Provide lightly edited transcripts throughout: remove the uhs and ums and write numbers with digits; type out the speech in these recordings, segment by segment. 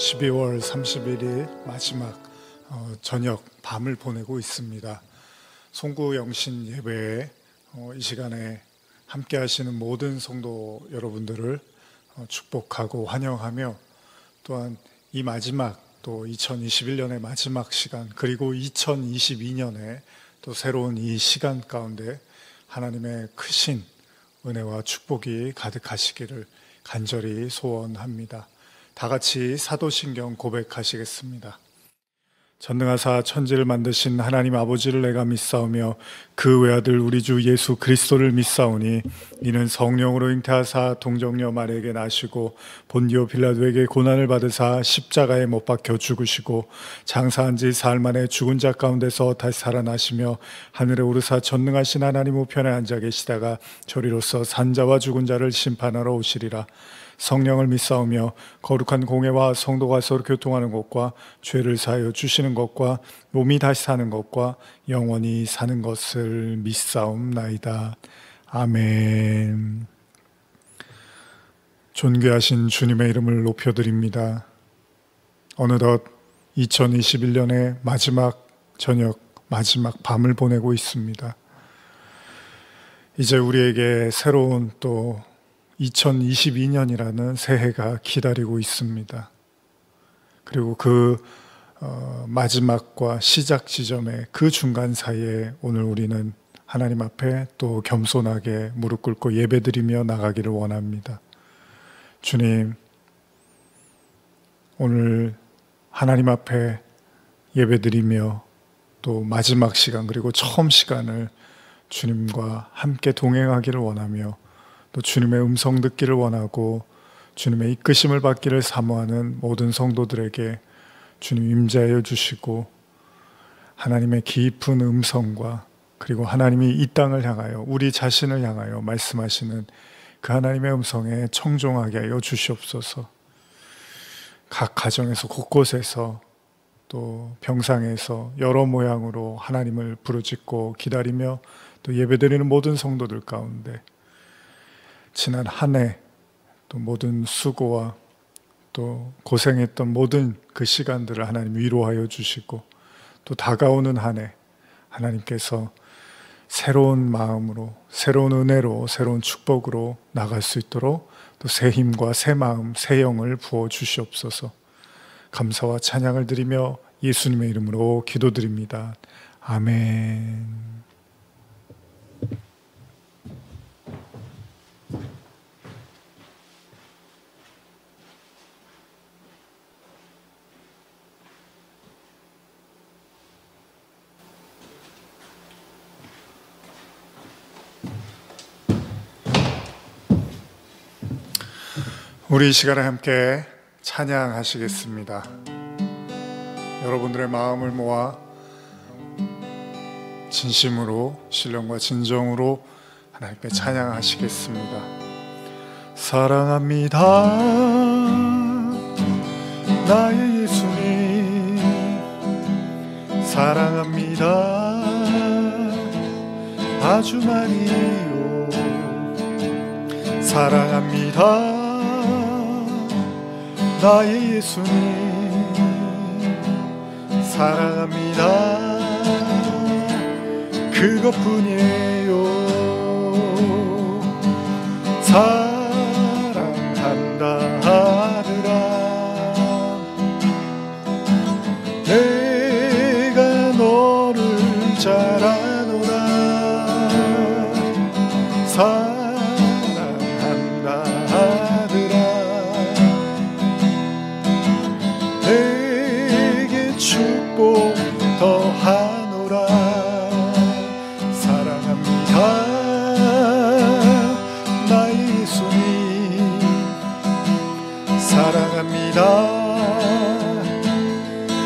12월 31일 마지막 저녁 밤을 보내고 있습니다. 송구 영신 예배에 이 시간에 함께 하시는 모든 성도 여러분들을 축복하고 환영하며, 또한 이 마지막 또 2021년의 마지막 시간, 그리고 2022년에 또 새로운 이 시간 가운데 하나님의 크신 은혜와 축복이 가득하시기를 간절히 소원합니다. 다 같이 사도신경 고백하시겠습니다. 전능하사 천지를 만드신 하나님 아버지를 내가 믿사오며 그 외아들 우리 주 예수 그리스도를 믿사오니 이는 성령으로 잉태하사 동정녀 마리아에게 나시고 본디오 빌라도에게 고난을 받으사 십자가에 못 박혀 죽으시고 장사한 지 사흘 만에 죽은 자 가운데서 다시 살아나시며 하늘에 오르사 전능하신 하나님 우편에 앉아 계시다가 저리로서 산자와 죽은 자를 심판하러 오시리라. 성령을 믿사오며 거룩한 공회와 성도가 서로 교통하는 것과 죄를 사하여 주시는 것과 몸이 다시 사는 것과 영원히 사는 것을 믿사옵나이다. 아멘. 존귀하신 주님의 이름을 높여드립니다. 어느덧 2021년의 마지막 저녁, 마지막 밤을 보내고 있습니다. 이제 우리에게 새로운 또 2022년이라는 새해가 기다리고 있습니다. 그리고 그 마지막과 시작 지점의 그 중간 사이에 오늘 우리는 하나님 앞에 또 겸손하게 무릎 꿇고 예배드리며 나가기를 원합니다. 주님, 오늘 하나님 앞에 예배드리며 또 마지막 시간, 그리고 처음 시간을 주님과 함께 동행하기를 원하며 또 주님의 음성 듣기를 원하고 주님의 이끄심을 받기를 사모하는 모든 성도들에게 주님 임재하여 주시고, 하나님의 깊은 음성과 그리고 하나님이 이 땅을 향하여 우리 자신을 향하여 말씀하시는 그 하나님의 음성에 청종하게 하여 주시옵소서. 각 가정에서 곳곳에서 또 병상에서 여러 모양으로 하나님을 부르짖고 기다리며 또 예배드리는 모든 성도들 가운데 지난 한 해 또 모든 수고와 또 고생했던 모든 그 시간들을 하나님 위로하여 주시고, 또 다가오는 한 해 하나님께서 새로운 마음으로, 새로운 은혜로, 새로운 축복으로 나갈 수 있도록 또 새 힘과 새 마음, 새 영을 부어 주시옵소서. 감사와 찬양을 드리며 예수님의 이름으로 기도드립니다. 아멘. 우리 이 시간에 함께 찬양하시겠습니다. 여러분들의 마음을 모아 진심으로, 신령과 진정으로 하나님께 찬양하시겠습니다. 사랑합니다 나의 예수님, 사랑합니다 아주 많이요. 사랑합니다 나의 예수님, 사랑합니다 그것뿐이에요. 사랑한다 하느라 내가 너를 잘 아노라. 사랑한다 하느라 내게 축복 더하노라. 사랑합니다 나의 예수님, 사랑합니다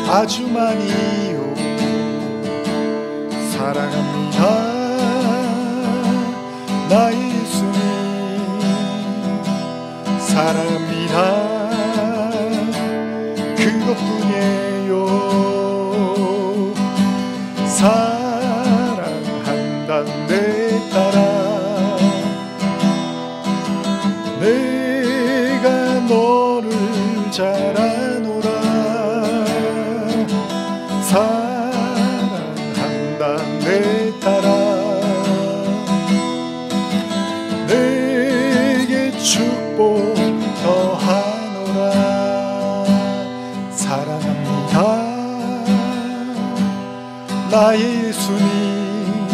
아주 많이요. 사랑합니다 나의 예수님, 사랑합니다 그것뿐이에요. 사랑한다 내 딸아, 내가 너를 잘 아노라. 나의 예수님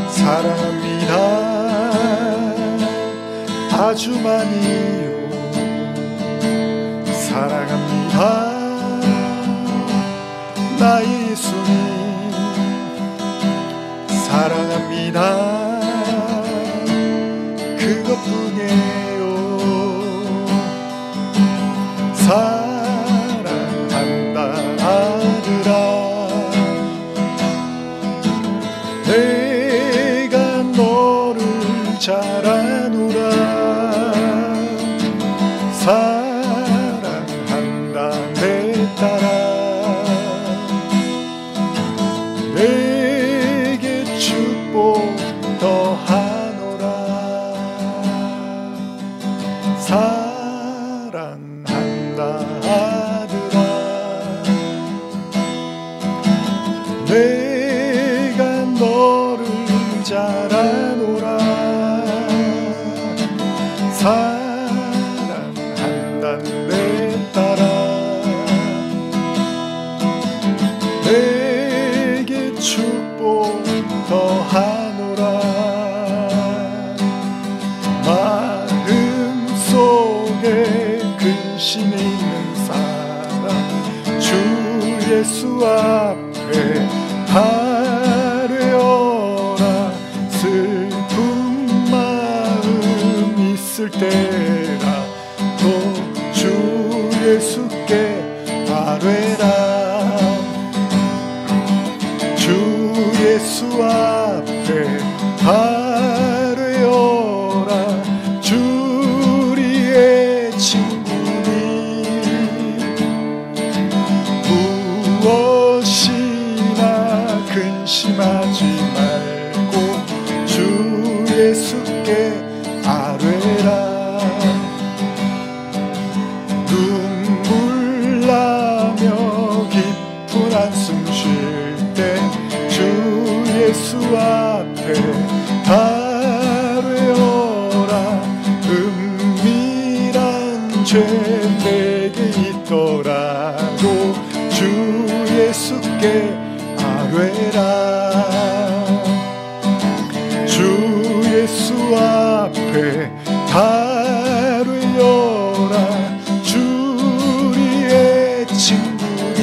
사랑합니다. 아주 많이요 사랑합니다. 나의 예수님 사랑합니다. 그것뿐이에요. 사랑한다 아들아 내가 너를 잘 아노라. 사랑한다 내 딸아 내게 축복 더하노라. 사랑한다 아들아 내가 너를 잘 아노라. 사랑한다 내 딸아 내게 축복 더하노라. 마음속에 근심이 있는 사람 주 예수 앞에 아뢰어라. 슬픈 마음 있을 때라 또 주 예수께 아뢰라. 주 예수 앞에 아뢰어라. 주 우리의 친구니 무엇이나 근심하지 말고 주 예수께 아뢰라. 눈물 나며 깊은 한숨 쉴 때 주 예수 앞에 아뢰어라. 은밀한 죄 내게 있더라도 주 예수께 아뢰라. 주 예수 앞에 아뢰어라. 주 우리의 친구니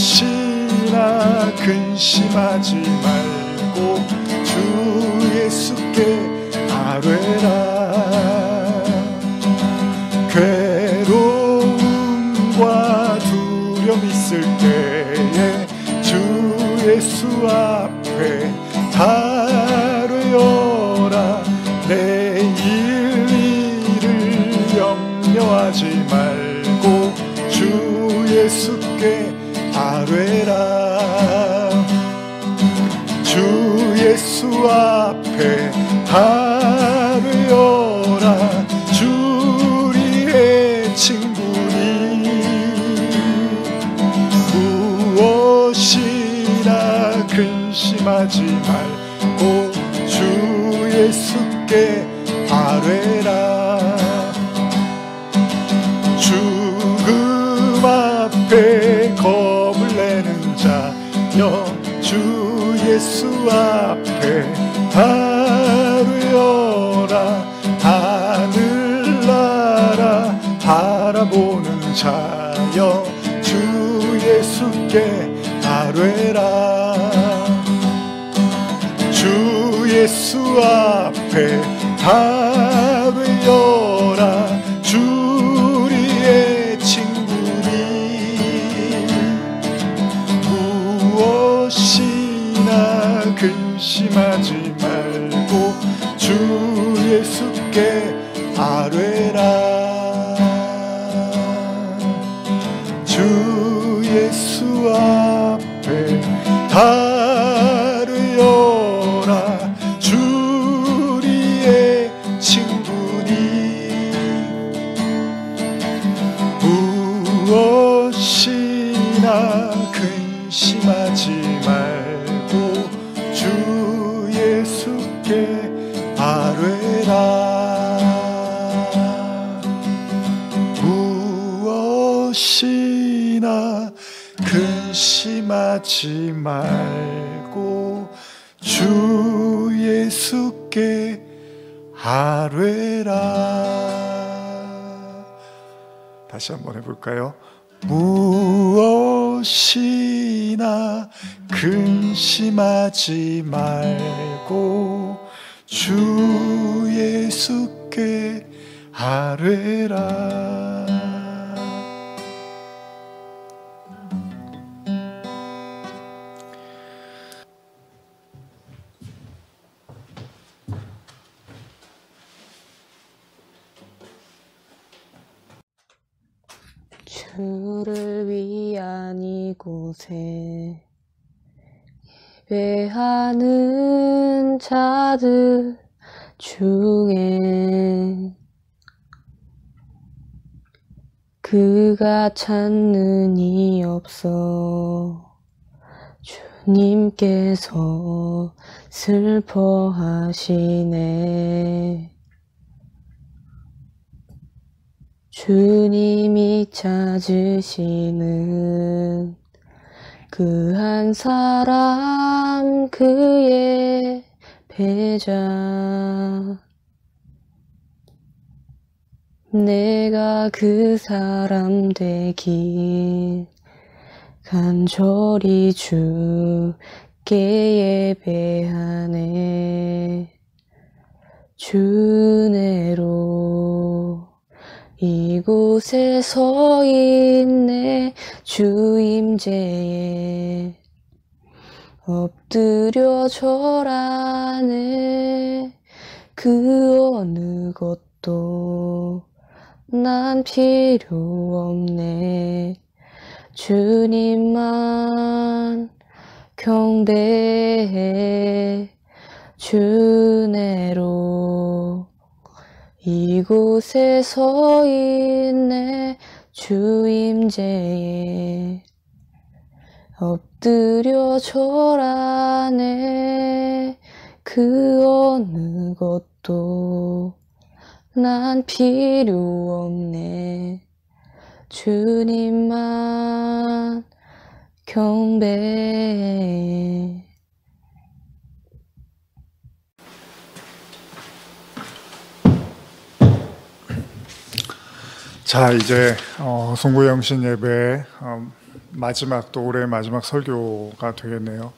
무엇이나 근심하지 말고 주 예수께 아뢰라. 괴로움과 두려움 있을 때에 주 예수 앞에 아뢰어라. 내일 일을 염려하지 말고 주 예수께 아뢰라. 주 예수 앞에 아뢰어라. 주 우리의 친구니 무엇이나 근심하지 말고 주 예수께 아뢰라. 죽음 앞에 겁을 내는 자여 주 예수 앞에 아뢰어라. 하늘나라 바라보는 자여 주 예수께 아뢰라. 주 예수 앞에 아뢰어라. 주 우리의 친구니 무엇이나 근심하지 말고 주 예수께 아뢰라. 주 예수 앞에 아뢰어라. 주 우리의 친구니 무엇이나 근심하지 말고 주 예수께 아뢰라. 무엇이 무엇이나 근심하지 말고 주 예수께 아뢰라. 다시 한번 해볼까요? 무엇이나 근심하지 말고 주 예수께 아뢰라. 주를 위한 이곳에 예배하는 자들 중에 그가 찾는 이 없어 주님께서 슬퍼하시네. 주님이 찾으시는 그 한 사람 그의 배자. 내가 그 사람 되길 간절히 주께 예배하네. 주내로 이곳에 서 있네. 주 임재에 엎드려 절하네. 그 어느 것도 난 필요 없네. 주님만 경배해. 주내로 이곳에 서 있네. 주 임재에 엎드려 절하네. 그 어느 것도 난 필요 없네. 주님만 경배해. 자, 이제 송구영신 예배 마지막, 또 올해 마지막 설교가 되겠네요.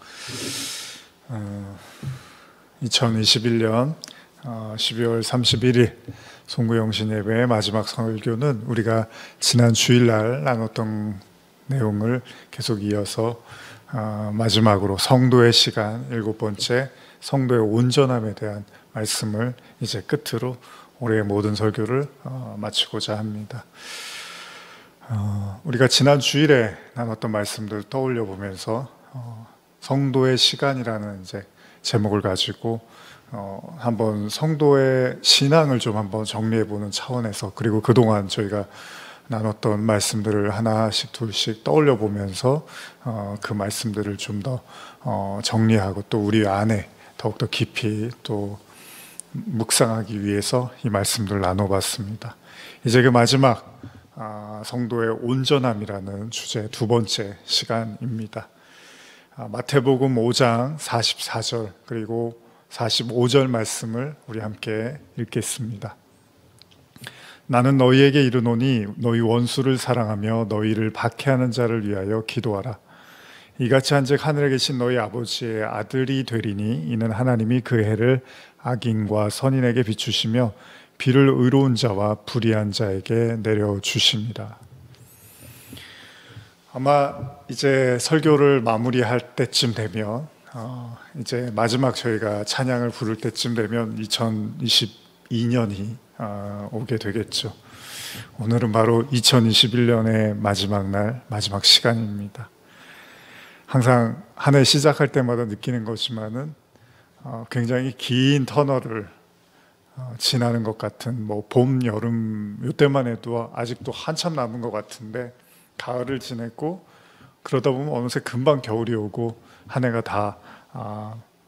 2021년 12월 31일 송구영신 예배의 마지막 설교는 우리가 지난 주일날 나눴던 내용을 계속 이어서 마지막으로 성도의 시간, 7번째 성도의 온전함에 대한 말씀을 이제 끝으로 올해의 모든 설교를 마치고자 합니다. 우리가 지난 주일에 나눴던 말씀들 떠올려 보면서 성도의 시간이라는 이제 제목을 가지고 한번 성도의 신앙을 좀 한번 정리해 보는 차원에서, 그리고 그동안 저희가 나눴던 말씀들을 하나씩 둘씩 떠올려 보면서 그 말씀들을 좀 더 정리하고 또 우리 안에 더욱더 깊이 또 묵상하기 위해서 이 말씀들을 나눠봤습니다. 이제 그 마지막 성도의 온전함이라는 주제 두 번째 시간입니다. 마태복음 5장 44절 그리고 45절 말씀을 우리 함께 읽겠습니다. 나는 너희에게 이르노니 너희 원수를 사랑하며 너희를 박해하는 자를 위하여 기도하라. 이같이 한즉 하늘에 계신 너희 아버지의 아들이 되리니 이는 하나님이 그 해를 악인과 선인에게 비추시며 비를 의로운 자와 불의한 자에게 내려주십니다. 아마 이제 설교를 마무리할 때쯤 되면 이제 마지막 저희가 찬양을 부를 때쯤 되면 2022년이 오게 되겠죠. 오늘은 바로 2021년의 마지막 날, 마지막 시간입니다. 항상 한 해 시작할 때마다 느끼는 것이지만은 굉장히 긴 터널을 지나는 것 같은, 뭐 봄, 여름 이때만 해도 아직도 한참 남은 것 같은데 가을을 지냈고 그러다 보면 어느새 금방 겨울이 오고 한 해가 다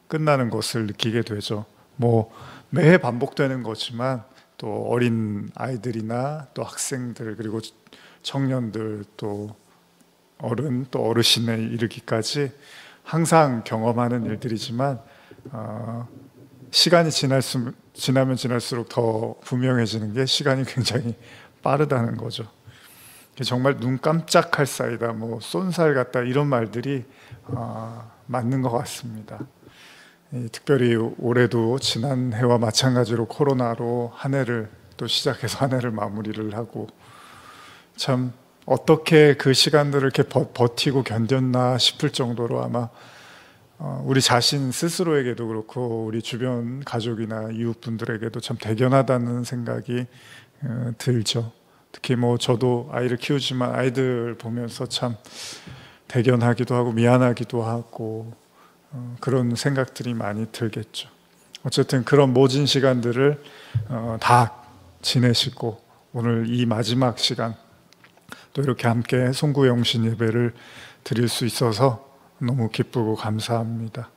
끝나는 것을 느끼게 되죠. 뭐 매해 반복되는 거지만 또 어린 아이들이나 또 학생들 그리고 청년들 또 어른 또 어르신에 이르기까지 항상 경험하는 일들이지만 시간이 지나면 지날수록 더 분명해지는 게 시간이 굉장히 빠르다는 거죠. 정말 눈 깜짝할 사이다, 뭐 쏜살 같다 이런 말들이 맞는 것 같습니다. 특별히 올해도 지난 해와 마찬가지로 코로나로 한 해를 또 시작해서 한 해를 마무리를 하고 참 어떻게 그 시간들을 이렇게 버티고 견뎠나 싶을 정도로 아마 우리 자신 스스로에게도 그렇고 우리 주변 가족이나 이웃분들에게도 참 대견하다는 생각이 들죠. 특히 뭐 저도 아이를 키우지만 아이들 보면서 참 대견하기도 하고 미안하기도 하고 그런 생각들이 많이 들겠죠. 어쨌든 그런 모진 시간들을 다 지내시고 오늘 이 마지막 시간 또 이렇게 함께 송구영신 예배를 드릴 수 있어서 너무 기쁘고 감사합니다.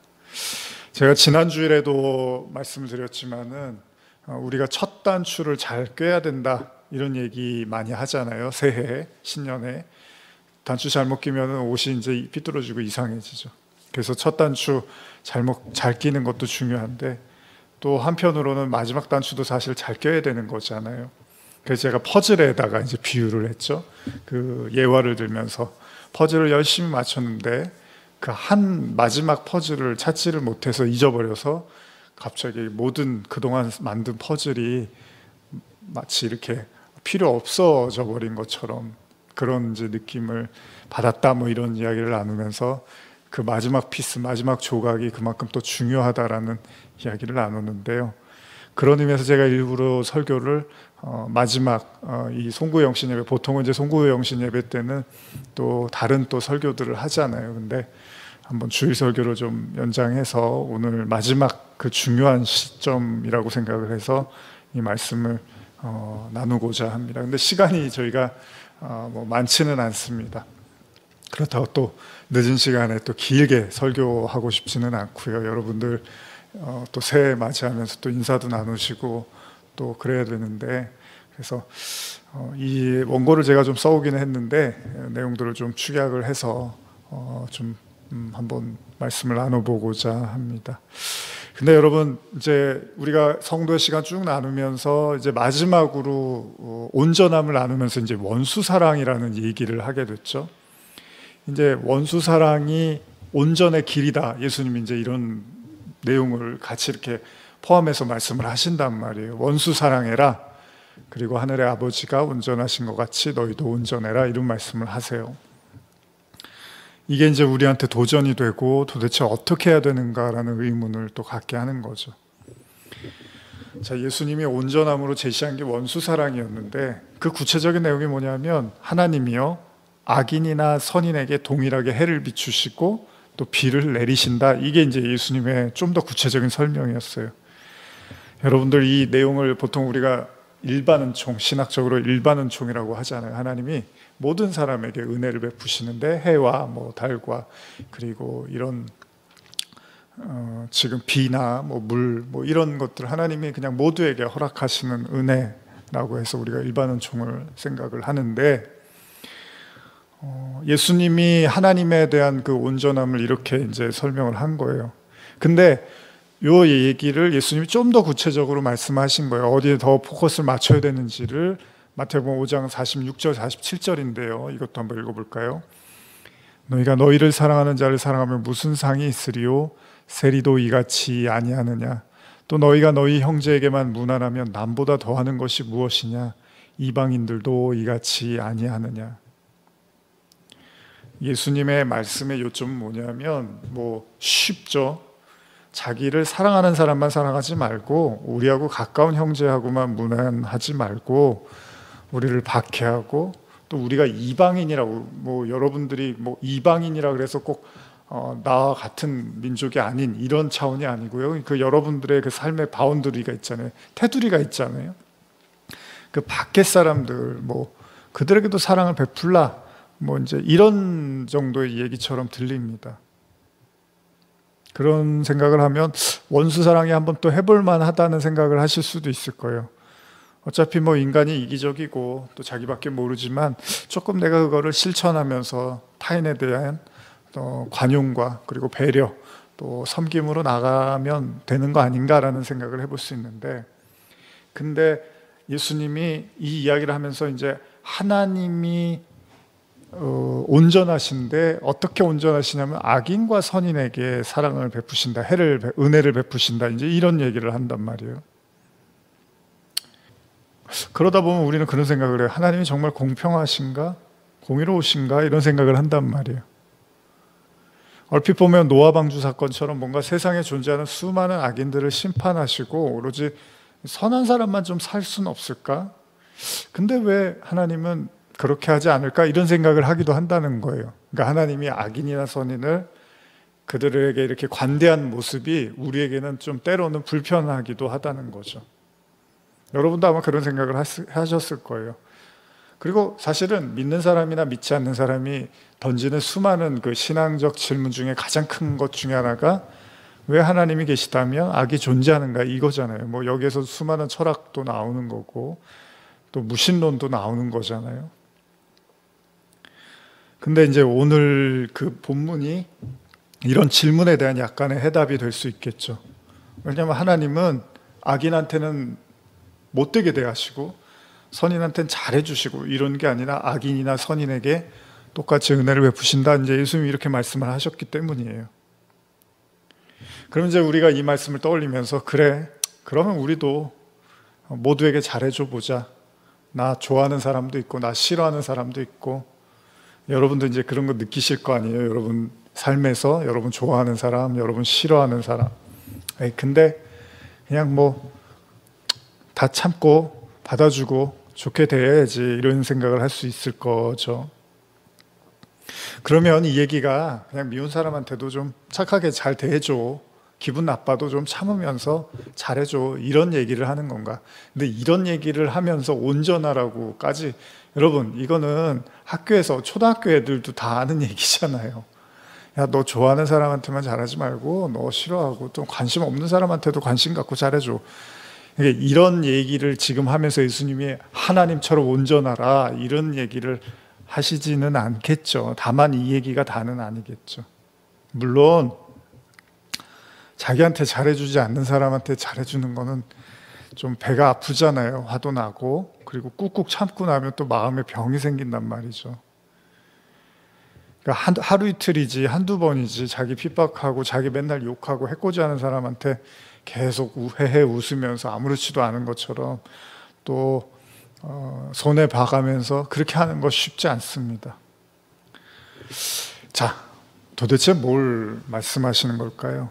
제가 지난 주일에도 말씀드렸지만은 우리가 첫 단추를 잘 꿰야 된다 이런 얘기 많이 하잖아요. 새해 신년에 단추 잘못 끼면은 옷이 이제 삐뚤어지고 이상해지죠. 그래서 첫 단추 잘 끼는 것도 중요한데 또 한편으로는 마지막 단추도 사실 잘 껴야 되는 거잖아요. 그래서 제가 퍼즐에다가 이제 비유를 했죠. 그 예화를 들면서 퍼즐을 열심히 맞췄는데 그 한 마지막 퍼즐을 찾지를 못해서 잊어버려서 갑자기 모든 그동안 만든 퍼즐이 마치 이렇게 필요 없어져 버린 것처럼 그런 이제 느낌을 받았다, 뭐 이런 이야기를 나누면서 그 마지막 피스, 마지막 조각이 그만큼 또 중요하다라는 이야기를 나누는데요. 그런 의미에서 제가 일부러 설교를 마지막 이 송구영신 예배, 보통은 이제 송구영신 예배 때는 또 다른 또 설교들을 하잖아요. 근데 한번 주일 설교를 좀 연장해서 오늘 마지막 그 중요한 시점이라고 생각을 해서 이 말씀을 나누고자 합니다. 근데 시간이 저희가 뭐 많지는 않습니다. 그렇다고 또 늦은 시간에 또 길게 설교하고 싶지는 않고요. 여러분들 또 새해 맞이하면서 또 인사도 나누시고 또 그래야 되는데, 그래서 이 원고를 제가 좀 써오기는 했는데 내용들을 좀 축약을 해서 좀 한번 말씀을 나눠보고자 합니다. 근데 여러분, 이제 우리가 성도의 시간 쭉 나누면서 이제 마지막으로 온전함을 나누면서 이제 원수사랑이라는 얘기를 하게 됐죠. 이제 원수사랑이 온전의 길이다. 예수님이 이제 이런 내용을 같이 이렇게 포함해서 말씀을 하신단 말이에요. 원수사랑해라. 그리고 하늘의 아버지가 온전하신 것 같이 너희도 온전해라. 이런 말씀을 하세요. 이게 이제 우리한테 도전이 되고 도대체 어떻게 해야 되는가라는 의문을 또 갖게 하는 거죠. 자, 예수님이 온전함으로 제시한 게 원수사랑이었는데 그 구체적인 내용이 뭐냐면 하나님이요 악인이나 선인에게 동일하게 해를 비추시고 또 비를 내리신다. 이게 이제 예수님의 좀 더 구체적인 설명이었어요. 여러분들 이 내용을 보통 우리가 일반은총, 신학적으로 일반은총이라고 하잖아요. 하나님이 모든 사람에게 은혜를 베푸시는데 해와 뭐 달과 그리고 이런 지금 비나 뭐 물 뭐 이런 것들 하나님이 그냥 모두에게 허락하시는 은혜라고 해서 우리가 일반은총을 생각을 하는데 예수님이 하나님에 대한 그 온전함을 이렇게 이제 설명을 한 거예요. 근데 요 얘기를 예수님이 좀 더 구체적으로 말씀하신 거예요. 어디에 더 포커스를 맞춰야 되는지를 마태복음 5장 46절 47절인데요. 이것도 한번 읽어볼까요? 너희가 너희를 사랑하는 자를 사랑하면 무슨 상이 있으리요? 세리도 이같이 아니하느냐? 또 너희가 너희 형제에게만 무난하면 남보다 더하는 것이 무엇이냐? 이방인들도 이같이 아니하느냐? 예수님의 말씀의 요점은 뭐냐면 뭐 쉽죠. 자기를 사랑하는 사람만 사랑하지 말고 우리하고 가까운 형제하고만 무난하지 말고 우리를 박해하고 또 우리가 이방인이라고 뭐 여러분들이 뭐 이방인이라 그래서 꼭 나와 같은 민족이 아닌 이런 차원이 아니고요. 그 여러분들의 그 삶의 바운더리가 있잖아요. 테두리가 있잖아요. 그 밖의 사람들 뭐 그들에게도 사랑을 베풀라 뭐 이제 이런 정도의 얘기처럼 들립니다. 그런 생각을 하면 원수사랑이 한번 또 해볼 만하다는 생각을 하실 수도 있을 거예요. 어차피 뭐 인간이 이기적이고 또 자기밖에 모르지만 조금 내가 그거를 실천하면서 타인에 대한 관용과 그리고 배려 또 섬김으로 나가면 되는 거 아닌가라는 생각을 해볼 수 있는데, 근데 예수님이 이 이야기를 하면서 이제 하나님이 온전하신데 어떻게 온전하시냐면 악인과 선인에게 사랑을 베푸신다, 은혜를 베푸신다, 이제 이런 얘기를 한단 말이에요. 그러다 보면 우리는 그런 생각을 해요. 하나님이 정말 공평하신가? 공의로우신가? 이런 생각을 한단 말이에요. 얼핏 보면 노아 방주 사건처럼 뭔가 세상에 존재하는 수많은 악인들을 심판하시고 오로지 선한 사람만 좀 살 수는 없을까? 근데 왜 하나님은 그렇게 하지 않을까? 이런 생각을 하기도 한다는 거예요. 그러니까 하나님이 악인이나 선인을 그들에게 이렇게 관대한 모습이 우리에게는 좀 때로는 불편하기도 하다는 거죠. 여러분도 아마 그런 생각을 하셨을 거예요. 그리고 사실은 믿는 사람이나 믿지 않는 사람이 던지는 수많은 그 신앙적 질문 중에 가장 큰 것 중에 하나가 왜 하나님이 계시다면 악이 존재하는가, 이거잖아요. 뭐 여기에서 수많은 철학도 나오는 거고 또 무신론도 나오는 거잖아요. 근데 이제 오늘 그 본문이 이런 질문에 대한 약간의 해답이 될 수 있겠죠. 왜냐하면 하나님은 악인한테는 못되게 대하시고 선인한테는 잘해주시고 이런 게 아니라 악인이나 선인에게 똑같이 은혜를 베푸신다, 이제 예수님이 이렇게 말씀을 하셨기 때문이에요. 그럼 이제 우리가 이 말씀을 떠올리면서 그래, 그러면 우리도 모두에게 잘해줘 보자. 나 좋아하는 사람도 있고 나 싫어하는 사람도 있고, 여러분도 이제 그런 거 느끼실 거 아니에요. 여러분 삶에서 여러분 좋아하는 사람, 여러분 싫어하는 사람. 근데 그냥 뭐 다 참고 받아주고 좋게 대해야지, 이런 생각을 할 수 있을 거죠. 그러면 이 얘기가 그냥 미운 사람한테도 좀 착하게 잘 대해줘, 기분 나빠도 좀 참으면서 잘해줘, 이런 얘기를 하는 건가? 근데 이런 얘기를 하면서 온전하라고까지, 여러분 이거는 학교에서 초등학교 애들도 다 아는 얘기잖아요. 야, 너 좋아하는 사람한테만 잘하지 말고 너 싫어하고 좀 관심 없는 사람한테도 관심 갖고 잘해줘. 이런 얘기를 지금 하면서 예수님이 하나님처럼 온전하라, 이런 얘기를 하시지는 않겠죠. 다만 이 얘기가 다는 아니겠죠. 물론 자기한테 잘해주지 않는 사람한테 잘해주는 거는 좀 배가 아프잖아요. 화도 나고, 그리고 꾹꾹 참고 나면 또 마음에 병이 생긴단 말이죠. 그러니까 하루 이틀이지 한두 번이지 자기 핍박하고 자기 맨날 욕하고 해코지하는 사람한테 계속 헤헤 웃으면서 아무렇지도 않은 것처럼 또 손에 봐가면서 그렇게 하는 거 쉽지 않습니다. 자, 도대체 뭘 말씀하시는 걸까요?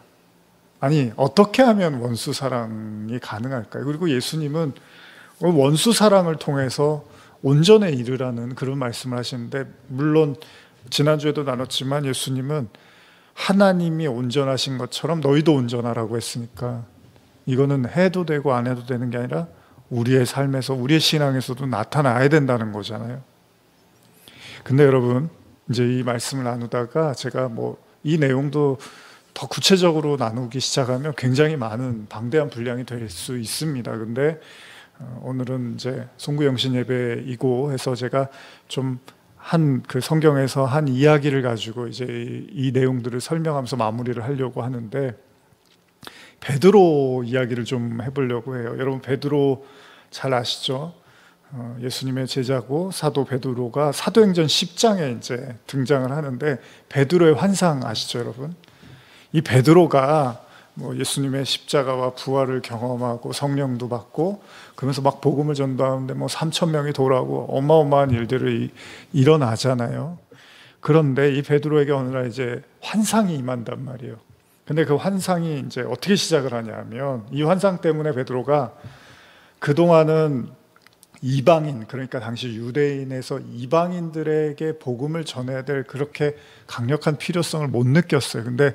아니, 어떻게 하면 원수 사랑이 가능할까요? 그리고 예수님은 원수 사랑을 통해서 온전에 이르라는 그런 말씀을 하시는데, 물론 지난주에도 나눴지만 예수님은 하나님이 온전하신 것처럼 너희도 온전하라고 했으니까 이거는 해도 되고 안 해도 되는 게 아니라 우리의 삶에서, 우리의 신앙에서도 나타나야 된다는 거잖아요. 근데 여러분, 이제 이 말씀을 나누다가 제가 뭐 이 내용도 더 구체적으로 나누기 시작하면 굉장히 많은 방대한 분량이 될 수 있습니다. 근데 오늘은 이제 송구영신 예배이고 해서 제가 좀 그 성경에서 한 이야기를 가지고 이제 이 내용들을 설명하면서 마무리를 하려고 하는데, 베드로 이야기를 좀 해보려고 해요. 여러분 베드로 잘 아시죠? 예수님의 제자고 사도 베드로가 사도행전 10장에 이제 등장을 하는데, 베드로의 환상 아시죠, 여러분? 이 베드로가 뭐 예수님의 십자가와 부활을 경험하고 성령도 받고 그러면서 막 복음을 전도하는데 뭐 3,000명이 돌아오고 어마어마한 일들이 일어나잖아요. 그런데 이 베드로에게 어느 날 이제 환상이 임한단 말이에요. 근데 그 환상이 이제 어떻게 시작을 하냐면, 이 환상 때문에 베드로가 그동안은 이방인, 그러니까 당시 유대인에서 이방인들에게 복음을 전해야 될 그렇게 강력한 필요성을 못 느꼈어요. 근데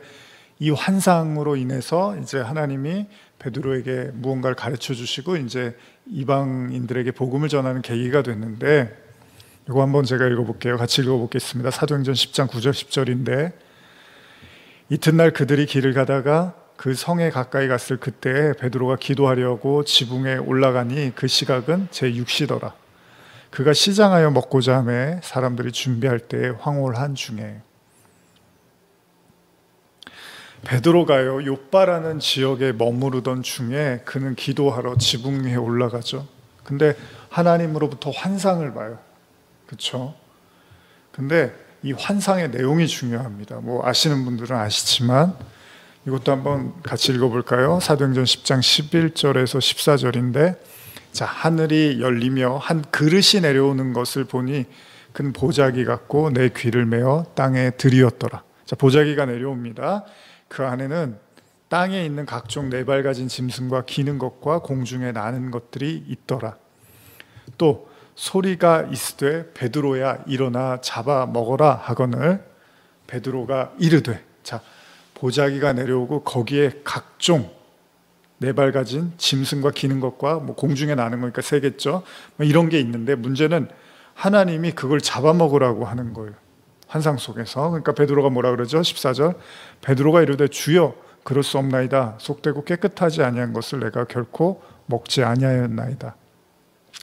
이 환상으로 인해서 이제 하나님이 베드로에게 무언가를 가르쳐 주시고 이제 이방인들에게 복음을 전하는 계기가 됐는데, 이거 한번 제가 읽어볼게요. 같이 읽어보겠습니다. 사도행전 10장 9절 10절인데, 이튿날 그들이 길을 가다가 그 성에 가까이 갔을 그때 베드로가 기도하려고 지붕에 올라가니 그 시각은 제6시더라. 그가 시장하여 먹고자 하매 사람들이 준비할 때에 황홀한 중에. 베드로가요, 욥바라는 지역에 머무르던 중에 그는 기도하러 지붕 위에 올라가죠. 근데 하나님으로부터 환상을 봐요. 그렇죠? 근데 이 환상의 내용이 중요합니다. 뭐 아시는 분들은 아시지만 이것도 한번 같이 읽어볼까요? 사도행전 10장 11절에서 14절인데, 자, 하늘이 열리며 한 그릇이 내려오는 것을 보니 그는 보자기 같고 내 귀를 메어 땅에 들이었더라. 자, 보자기가 내려옵니다. 그 안에는 땅에 있는 각종 네 발 가진 짐승과 기는 것과 공중에 나는 것들이 있더라. 또 소리가 있으되 베드로야 일어나 잡아 먹어라 하거늘 베드로가 이르되. 자, 보자기가 내려오고 거기에 각종 네 발 가진 짐승과 기는 것과 뭐 공중에 나는 거니까 세겠죠. 뭐 이런 게 있는데 문제는 하나님이 그걸 잡아먹으라고 하는 거예요. 환상 속에서. 그러니까 베드로가 뭐라 그러죠? 14절. 베드로가 이르되 주여 그럴 수 없나이다. 속되고 깨끗하지 아니한 것을 내가 결코 먹지 아니하였나이다.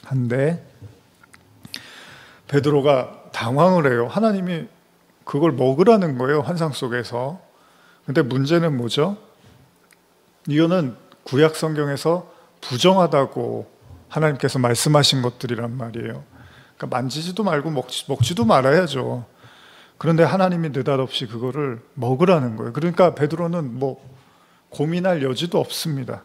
한데 베드로가 당황을 해요. 하나님이 그걸 먹으라는 거예요, 환상 속에서. 근데 문제는 뭐죠? 이거는 구약 성경에서 부정하다고 하나님께서 말씀하신 것들이란 말이에요. 그러니까 만지지도 말고 먹지도 말아야죠. 그런데 하나님이 느닷없이 그거를 먹으라는 거예요. 그러니까 베드로는 뭐 고민할 여지도 없습니다.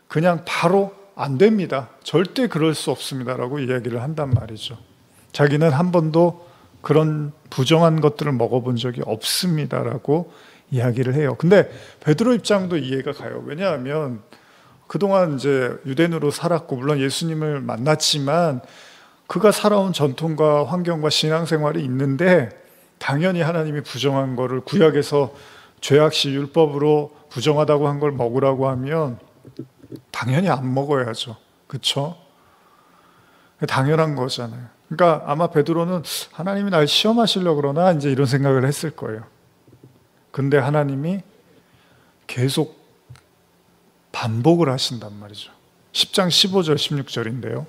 그냥 바로 안 됩니다. 절대 그럴 수 없습니다라고 이야기를 한단 말이죠. 자기는 한 번도 그런 부정한 것들을 먹어본 적이 없습니다라고 이야기를 해요. 근데 베드로 입장도 이해가 가요. 왜냐하면 그동안 이제 유대인으로 살았고 물론 예수님을 만났지만 그가 살아온 전통과 환경과 신앙생활이 있는데 당연히 하나님이 부정한 거를 구약에서 죄악시 율법으로 부정하다고 한 걸 먹으라고 하면 당연히 안 먹어야죠. 그렇죠? 당연한 거잖아요. 그러니까 아마 베드로는 하나님이 날 시험하시려고 그러나 이제 이런 생각을 했을 거예요. 근데 하나님이 계속 반복을 하신단 말이죠. 10장 15절 16절인데요.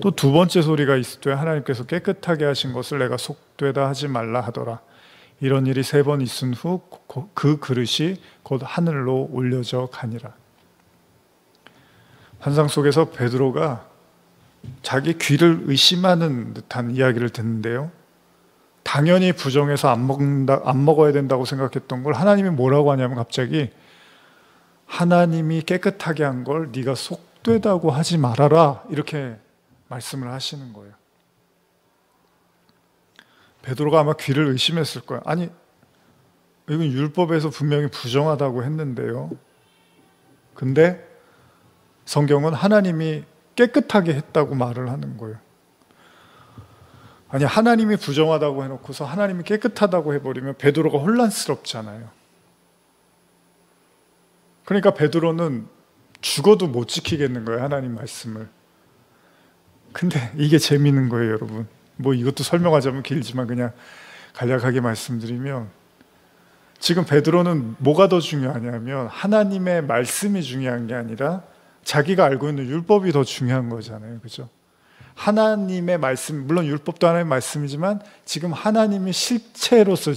또 두 번째 소리가 있을 때 하나님께서 깨끗하게 하신 것을 내가 속되다 하지 말라 하더라. 이런 일이 3번 있은 후 그 그릇이 곧 하늘로 올려져 가니라. 환상 속에서 베드로가 자기 귀를 의심하는 듯한 이야기를 듣는데요. 당연히 부정해서 안 먹어야 된다고 생각했던 걸 하나님이 뭐라고 하냐면 갑자기 하나님이 깨끗하게 한 걸 네가 속되다고 하지 말아라 이렇게 말씀을 하시는 거예요. 베드로가 아마 귀를 의심했을 거예요. 아니 이건 율법에서 분명히 부정하다고 했는데요. 근데 성경은 하나님이 깨끗하게 했다고 말을 하는 거예요. 아니 하나님이 부정하다고 해놓고서 하나님이 깨끗하다고 해버리면 베드로가 혼란스럽잖아요. 그러니까 베드로는 죽어도 못 지키겠는 거예요, 하나님 말씀을. 근데 이게 재미있는 거예요, 여러분. 뭐 이것도 설명하자면 길지만 그냥 간략하게 말씀드리면 지금 베드로는 뭐가 더 중요하냐면 하나님의 말씀이 중요한 게 아니라 자기가 알고 있는 율법이 더 중요한 거잖아요. 그죠? 하나님의 말씀, 물론 율법도 하나님의 말씀이지만 지금 하나님이 실체로서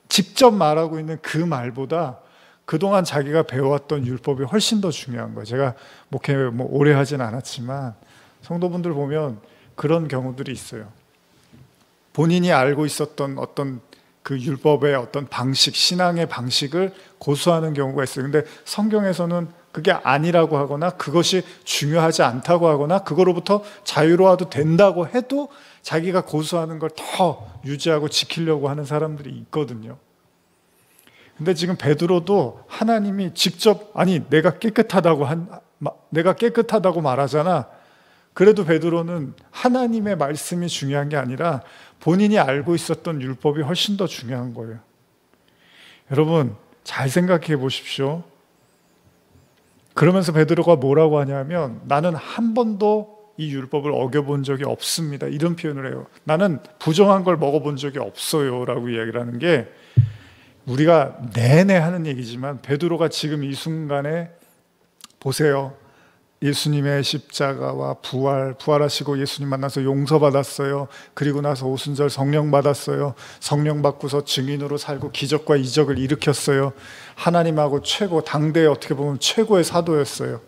직접 말하고 있는 그 말보다 그동안 자기가 배워왔던 율법이 훨씬 더 중요한 거예요. 제가 목회 뭐 오래 하진 않았지만 성도분들 보면 그런 경우들이 있어요. 본인이 알고 있었던 어떤 그 율법의 어떤 방식, 신앙의 방식을 고수하는 경우가 있어요. 근데 성경에서는 그게 아니라고 하거나 그것이 중요하지 않다고 하거나 그거로부터 자유로워도 된다고 해도 자기가 고수하는 걸 더 유지하고 지키려고 하는 사람들이 있거든요. 근데 지금 베드로도 하나님이 직접 아니 내가 깨끗하다고 말하잖아. 그래도 베드로는 하나님의 말씀이 중요한 게 아니라 본인이 알고 있었던 율법이 훨씬 더 중요한 거예요. 여러분 잘 생각해 보십시오. 그러면서 베드로가 뭐라고 하냐면 나는 한 번도 이 율법을 어겨본 적이 없습니다. 이런 표현을 해요. 나는 부정한 걸 먹어본 적이 없어요 라고 이야기를 하는 게 우리가 내내 하는 얘기지만 베드로가 지금 이 순간에 보세요. 예수님의 십자가와 부활하시고 예수님 만나서 용서받았어요. 그리고 나서 오순절 성령 받았어요. 성령 받고서 증인으로 살고 기적과 이적을 일으켰어요. 하나님하고 당대에 어떻게 보면 최고의 사도였어요.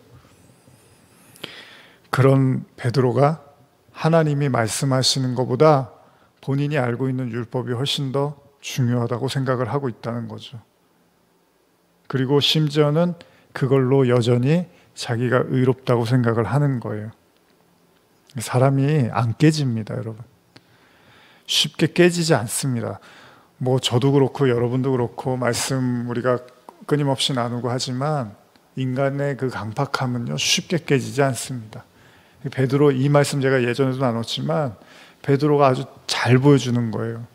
그런 베드로가 하나님이 말씀하시는 것보다 본인이 알고 있는 율법이 훨씬 더 중요하다고 생각을 하고 있다는 거죠. 그리고 심지어는 그걸로 여전히 자기가 의롭다고 생각을 하는 거예요. 사람이 안 깨집니다, 여러분. 쉽게 깨지지 않습니다. 뭐 저도 그렇고 여러분도 그렇고 말씀 우리가 끊임없이 나누고 하지만 인간의 그 강팍함은요 쉽게 깨지지 않습니다. 베드로 이 말씀 제가 예전에도 나눴지만 베드로가 아주 잘 보여주는 거예요.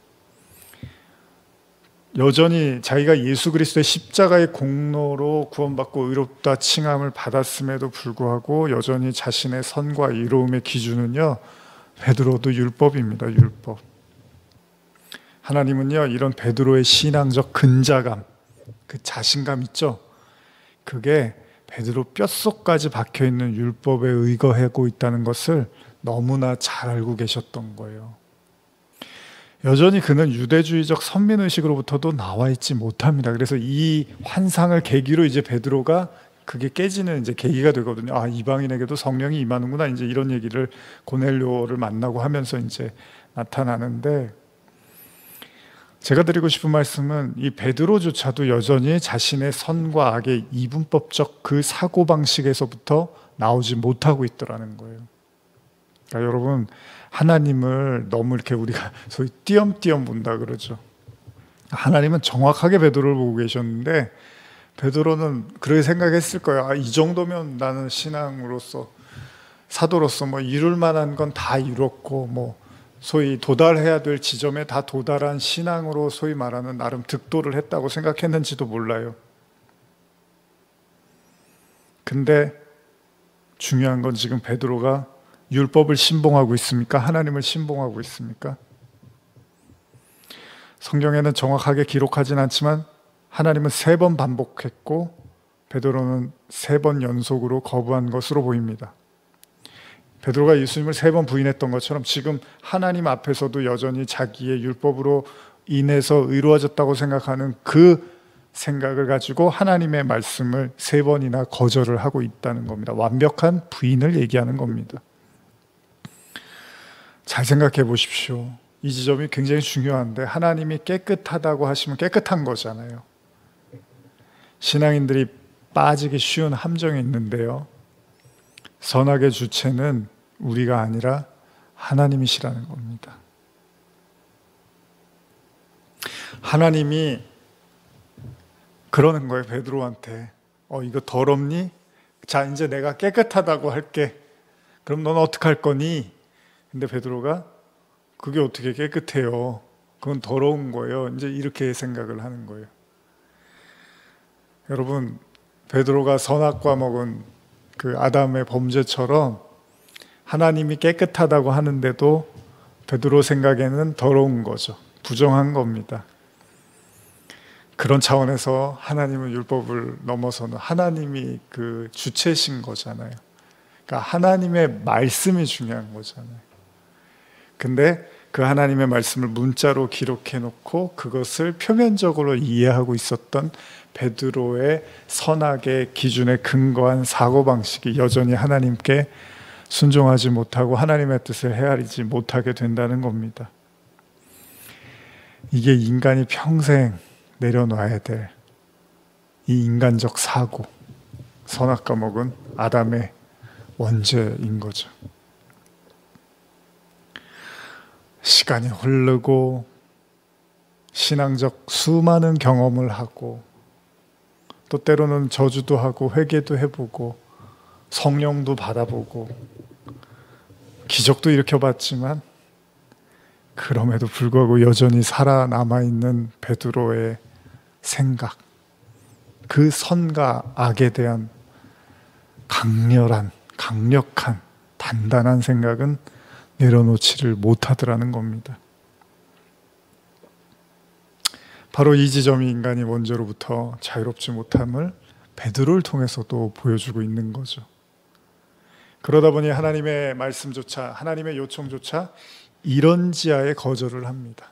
여전히 자기가 예수 그리스도의 십자가의 공로로 구원받고 의롭다 칭함을 받았음에도 불구하고 여전히 자신의 선과 의로움의 기준은요 베드로도 율법입니다. 율법. 하나님은요 이런 베드로의 신앙적 근자감, 그 자신감 있죠? 그게 베드로 뼛속까지 박혀있는 율법에 의거하고 있다는 것을 너무나 잘 알고 계셨던 거예요. 여전히 그는 유대주의적 선민의식으로부터도 나와 있지 못합니다. 그래서 이 환상을 계기로 이제 베드로가 그게 깨지는 이제 계기가 되거든요. 아, 이방인에게도 성령이 임하는구나. 이제 이런 얘기를 고넬료를 만나고 하면서 이제 나타나는데, 제가 드리고 싶은 말씀은 이 베드로조차도 여전히 자신의 선과 악의 이분법적 그 사고방식에서부터 나오지 못하고 있더라는 거예요. 그러니까 여러분, 하나님을 너무 이렇게 우리가 소위 띄엄띄엄 본다 그러죠. 하나님은 정확하게 베드로를 보고 계셨는데 베드로는 그렇게 생각했을 거예요. 아, 이 정도면 나는 신앙으로서 사도로서 뭐 이룰 만한 건 다 이뤘고 뭐 소위 도달해야 될 지점에 다 도달한 신앙으로 소위 말하는 나름 득도를 했다고 생각했는지도 몰라요. 근데 중요한 건 지금 베드로가 율법을 신봉하고 있습니까? 하나님을 신봉하고 있습니까? 성경에는 정확하게 기록하진 않지만 하나님은 3번 반복했고 베드로는 3번 연속으로 거부한 것으로 보입니다. 베드로가 예수님을 3번 부인했던 것처럼 지금 하나님 앞에서도 여전히 자기의 율법으로 인해서 의로워졌다고 생각하는 그 생각을 가지고 하나님의 말씀을 3번이나 거절을 하고 있다는 겁니다. 완벽한 부인을 얘기하는 겁니다. 잘 생각해 보십시오. 이 지점이 굉장히 중요한데, 하나님이 깨끗하다고 하시면 깨끗한 거잖아요. 신앙인들이 빠지기 쉬운 함정이 있는데요, 선악의 주체는 우리가 아니라 하나님이시라는 겁니다. 하나님이 그러는 거예요, 베드로한테. 이거 더럽니? 자, 이제 내가 깨끗하다고 할게. 그럼 넌 어떡할 거니? 근데 베드로가 그게 어떻게 깨끗해요? 그건 더러운 거예요. 이제 이렇게 생각을 하는 거예요. 여러분, 베드로가 선악과 먹은 그 아담의 범죄처럼 하나님이 깨끗하다고 하는데도 베드로 생각에는 더러운 거죠. 부정한 겁니다. 그런 차원에서 하나님은 율법을 넘어서는 하나님이 그 주체신 거잖아요. 그러니까 하나님의 말씀이 중요한 거잖아요. 근데 그 하나님의 말씀을 문자로 기록해 놓고 그것을 표면적으로 이해하고 있었던 베드로의 선악의 기준에 근거한 사고방식이 여전히 하나님께 순종하지 못하고 하나님의 뜻을 헤아리지 못하게 된다는 겁니다. 이게 인간이 평생 내려놔야 될 이 인간적 사고, 선악과 먹은 아담의 원죄인 거죠. 시간이 흐르고 신앙적 수많은 경험을 하고 또 때로는 저주도 하고 회개도 해보고 성령도 받아보고 기적도 일으켜봤지만 그럼에도 불구하고 여전히 살아남아있는 베드로의 생각, 그 선과 악에 대한 강력한 단단한 생각은 내려놓지를 못하더라는 겁니다. 바로 이 지점이 인간이 원죄로부터 자유롭지 못함을 베드로를 통해서도 보여주고 있는 거죠. 그러다 보니 하나님의 말씀조차, 하나님의 요청조차 이런 지하에 거절을 합니다.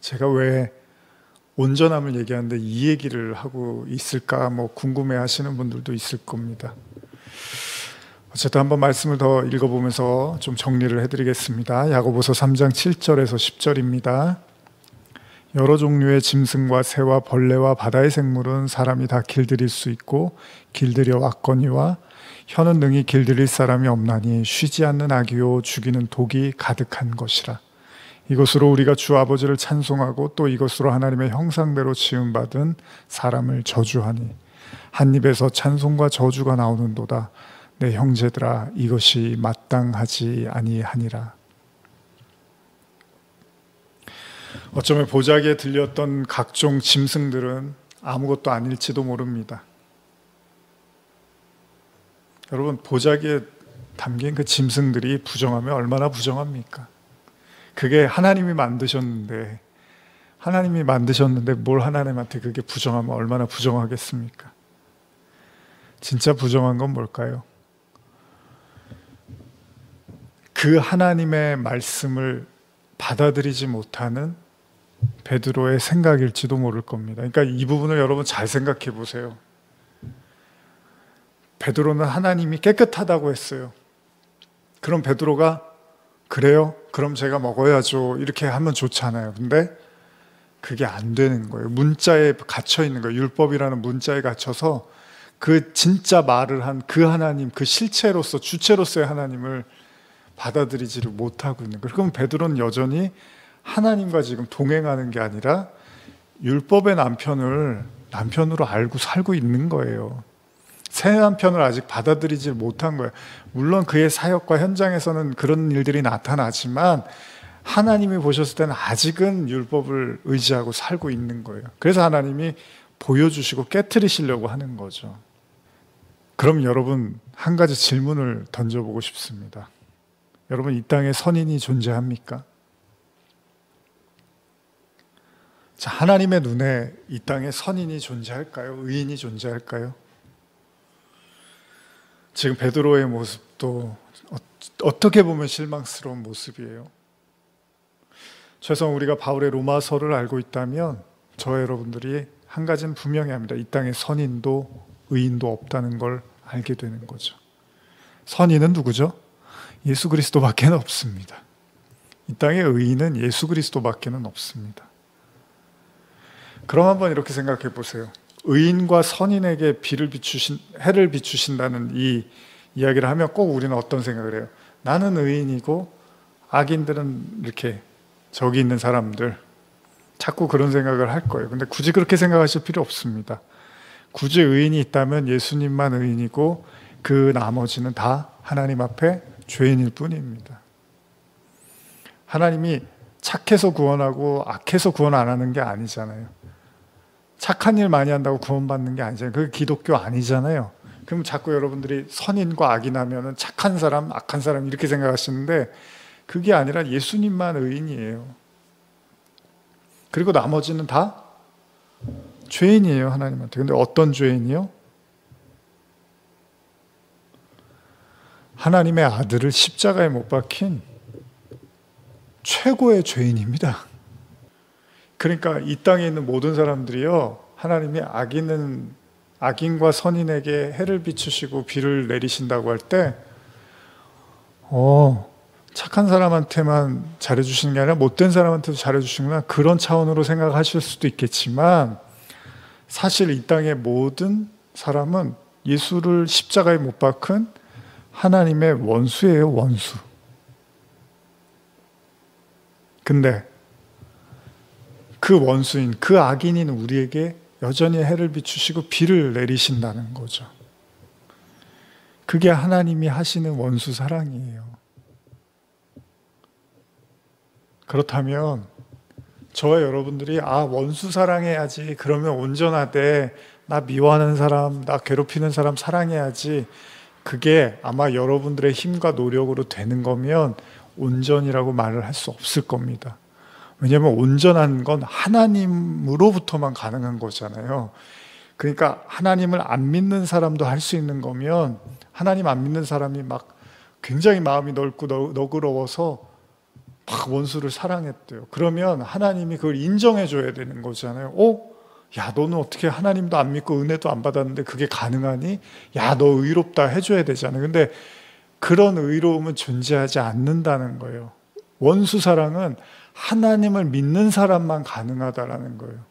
제가 왜 온전함을 얘기하는데 이 얘기를 하고 있을까 궁금해 하시는 분들도 있을 겁니다. 어쨌든 한번 말씀을 더 읽어보면서 좀 정리를 해드리겠습니다. 야고보서 3장 7절에서 10절입니다. 여러 종류의 짐승과 새와 벌레와 바다의 생물은 사람이 다 길들일 수 있고 길들여 왔거니와 혀는 능히 길들일 사람이 없나니 쉬지 않는 악이요 죽이는 독이 가득한 것이라. 이것으로 우리가 주 아버지를 찬송하고 또 이것으로 하나님의 형상대로 지음받은 사람을 저주하니 한 입에서 찬송과 저주가 나오는도다. 내 형제들아 이것이 마땅하지 아니하니라. 어쩌면 보자기에 들렸던 각종 짐승들은 아무것도 아닐지도 모릅니다. 여러분, 보자기에 담긴 그 짐승들이 부정하면 얼마나 부정합니까? 그게 하나님이 만드셨는데 뭘 하나님한테 그게 부정하면 얼마나 부정하겠습니까? 진짜 부정한 건 뭘까요? 그 하나님의 말씀을 받아들이지 못하는 베드로의 생각일지도 모를 겁니다. 그러니까 이 부분을 여러분 잘 생각해 보세요. 베드로는 하나님이 깨끗하다고 했어요. 그럼 베드로가 그래요? 그럼 제가 먹어야죠. 이렇게 하면 좋잖아요. 근데 그게 안 되는 거예요. 문자에 갇혀 있는 거예요. 율법이라는 문자에 갇혀서 그 진짜 말을 한 그 하나님, 그 실체로서 주체로서의 하나님을 받아들이지를 못하고 있는 거예요. 그럼 베드로는 여전히 하나님과 지금 동행하는 게 아니라 율법의 남편으로 알고 살고 있는 거예요. 새 남편을 아직 받아들이지 못한 거예요. 물론 그의 사역과 현장에서는 그런 일들이 나타나지만 하나님이 보셨을 때는 아직은 율법을 의지하고 살고 있는 거예요. 그래서 하나님이 보여주시고 깨트리시려고 하는 거죠. 그럼 여러분, 한 가지 질문을 던져보고 싶습니다. 여러분, 이 땅에 선인이 존재합니까? 자, 하나님의 눈에 이 땅에 선인이 존재할까요? 의인이 존재할까요? 지금 베드로의 모습도 어떻게 보면 실망스러운 모습이에요. 최소한 우리가 바울의 로마서를 알고 있다면 저와 여러분들이 한 가지는 분명히 합니다. 이 땅에 선인도 의인도 없다는 걸 알게 되는 거죠. 선인은 누구죠? 예수 그리스도밖에 없습니다. 이 땅의 의인은 예수 그리스도밖에 없습니다. 그럼 한번 이렇게 생각해 보세요. 의인과 선인에게 해를 비추신다는 이 이야기를 하면 꼭 우리는 어떤 생각을 해요? 나는 의인이고 악인들은 이렇게 저기 있는 사람들, 자꾸 그런 생각을 할 거예요. 근데 굳이 그렇게 생각하실 필요 없습니다. 굳이 의인이 있다면 예수님만 의인이고 그 나머지는 다 하나님 앞에 죄인일 뿐입니다. 하나님이 착해서 구원하고 악해서 구원 안 하는 게 아니잖아요. 착한 일 많이 한다고 구원받는 게 아니잖아요. 그게 기독교 아니잖아요. 그럼 자꾸 여러분들이 선인과 악인하면은 착한 사람, 악한 사람 이렇게 생각하시는데 그게 아니라 예수님만 의인이에요. 그리고 나머지는 다 죄인이에요, 하나님한테. 근데 어떤 죄인이요? 하나님의 아들을 십자가에 못 박힌 최고의 죄인입니다. 그러니까 이 땅에 있는 모든 사람들이요, 하나님이 악인과 선인에게 해를 비추시고 비를 내리신다고 할 때 착한 사람한테만 잘해주시는 게 아니라 못된 사람한테도 잘해주시는구나, 그런 차원으로 생각하실 수도 있겠지만 사실 이 땅의 모든 사람은 예수를 십자가에 못 박은 하나님의 원수예요, 원수. 근데 그 원수인, 그 악인인 우리에게 여전히 해를 비추시고 비를 내리신다는 거죠. 그게 하나님이 하시는 원수 사랑이에요. 그렇다면 저와 여러분들이 원수 사랑해야지, 그러면 온전하대, 나 미워하는 사람, 나 괴롭히는 사람 사랑해야지, 그게 아마 여러분들의 힘과 노력으로 되는 거면 온전이라고 말을 할 수 없을 겁니다. 왜냐하면 온전한 건 하나님으로부터만 가능한 거잖아요. 그러니까 하나님을 안 믿는 사람도 할 수 있는 거면 하나님 안 믿는 사람이 막 굉장히 마음이 넓고 너그러워서 막 원수를 사랑했대요. 그러면 하나님이 그걸 인정해 줘야 되는 거잖아요. 야, 너는 어떻게 하나님도 안 믿고 은혜도 안 받았는데 그게 가능하니? 야, 너 의롭다 해줘야 되잖아요. 근데 그런 의로움은 존재하지 않는다는 거예요. 원수 사랑은 하나님을 믿는 사람만 가능하다라는 거예요.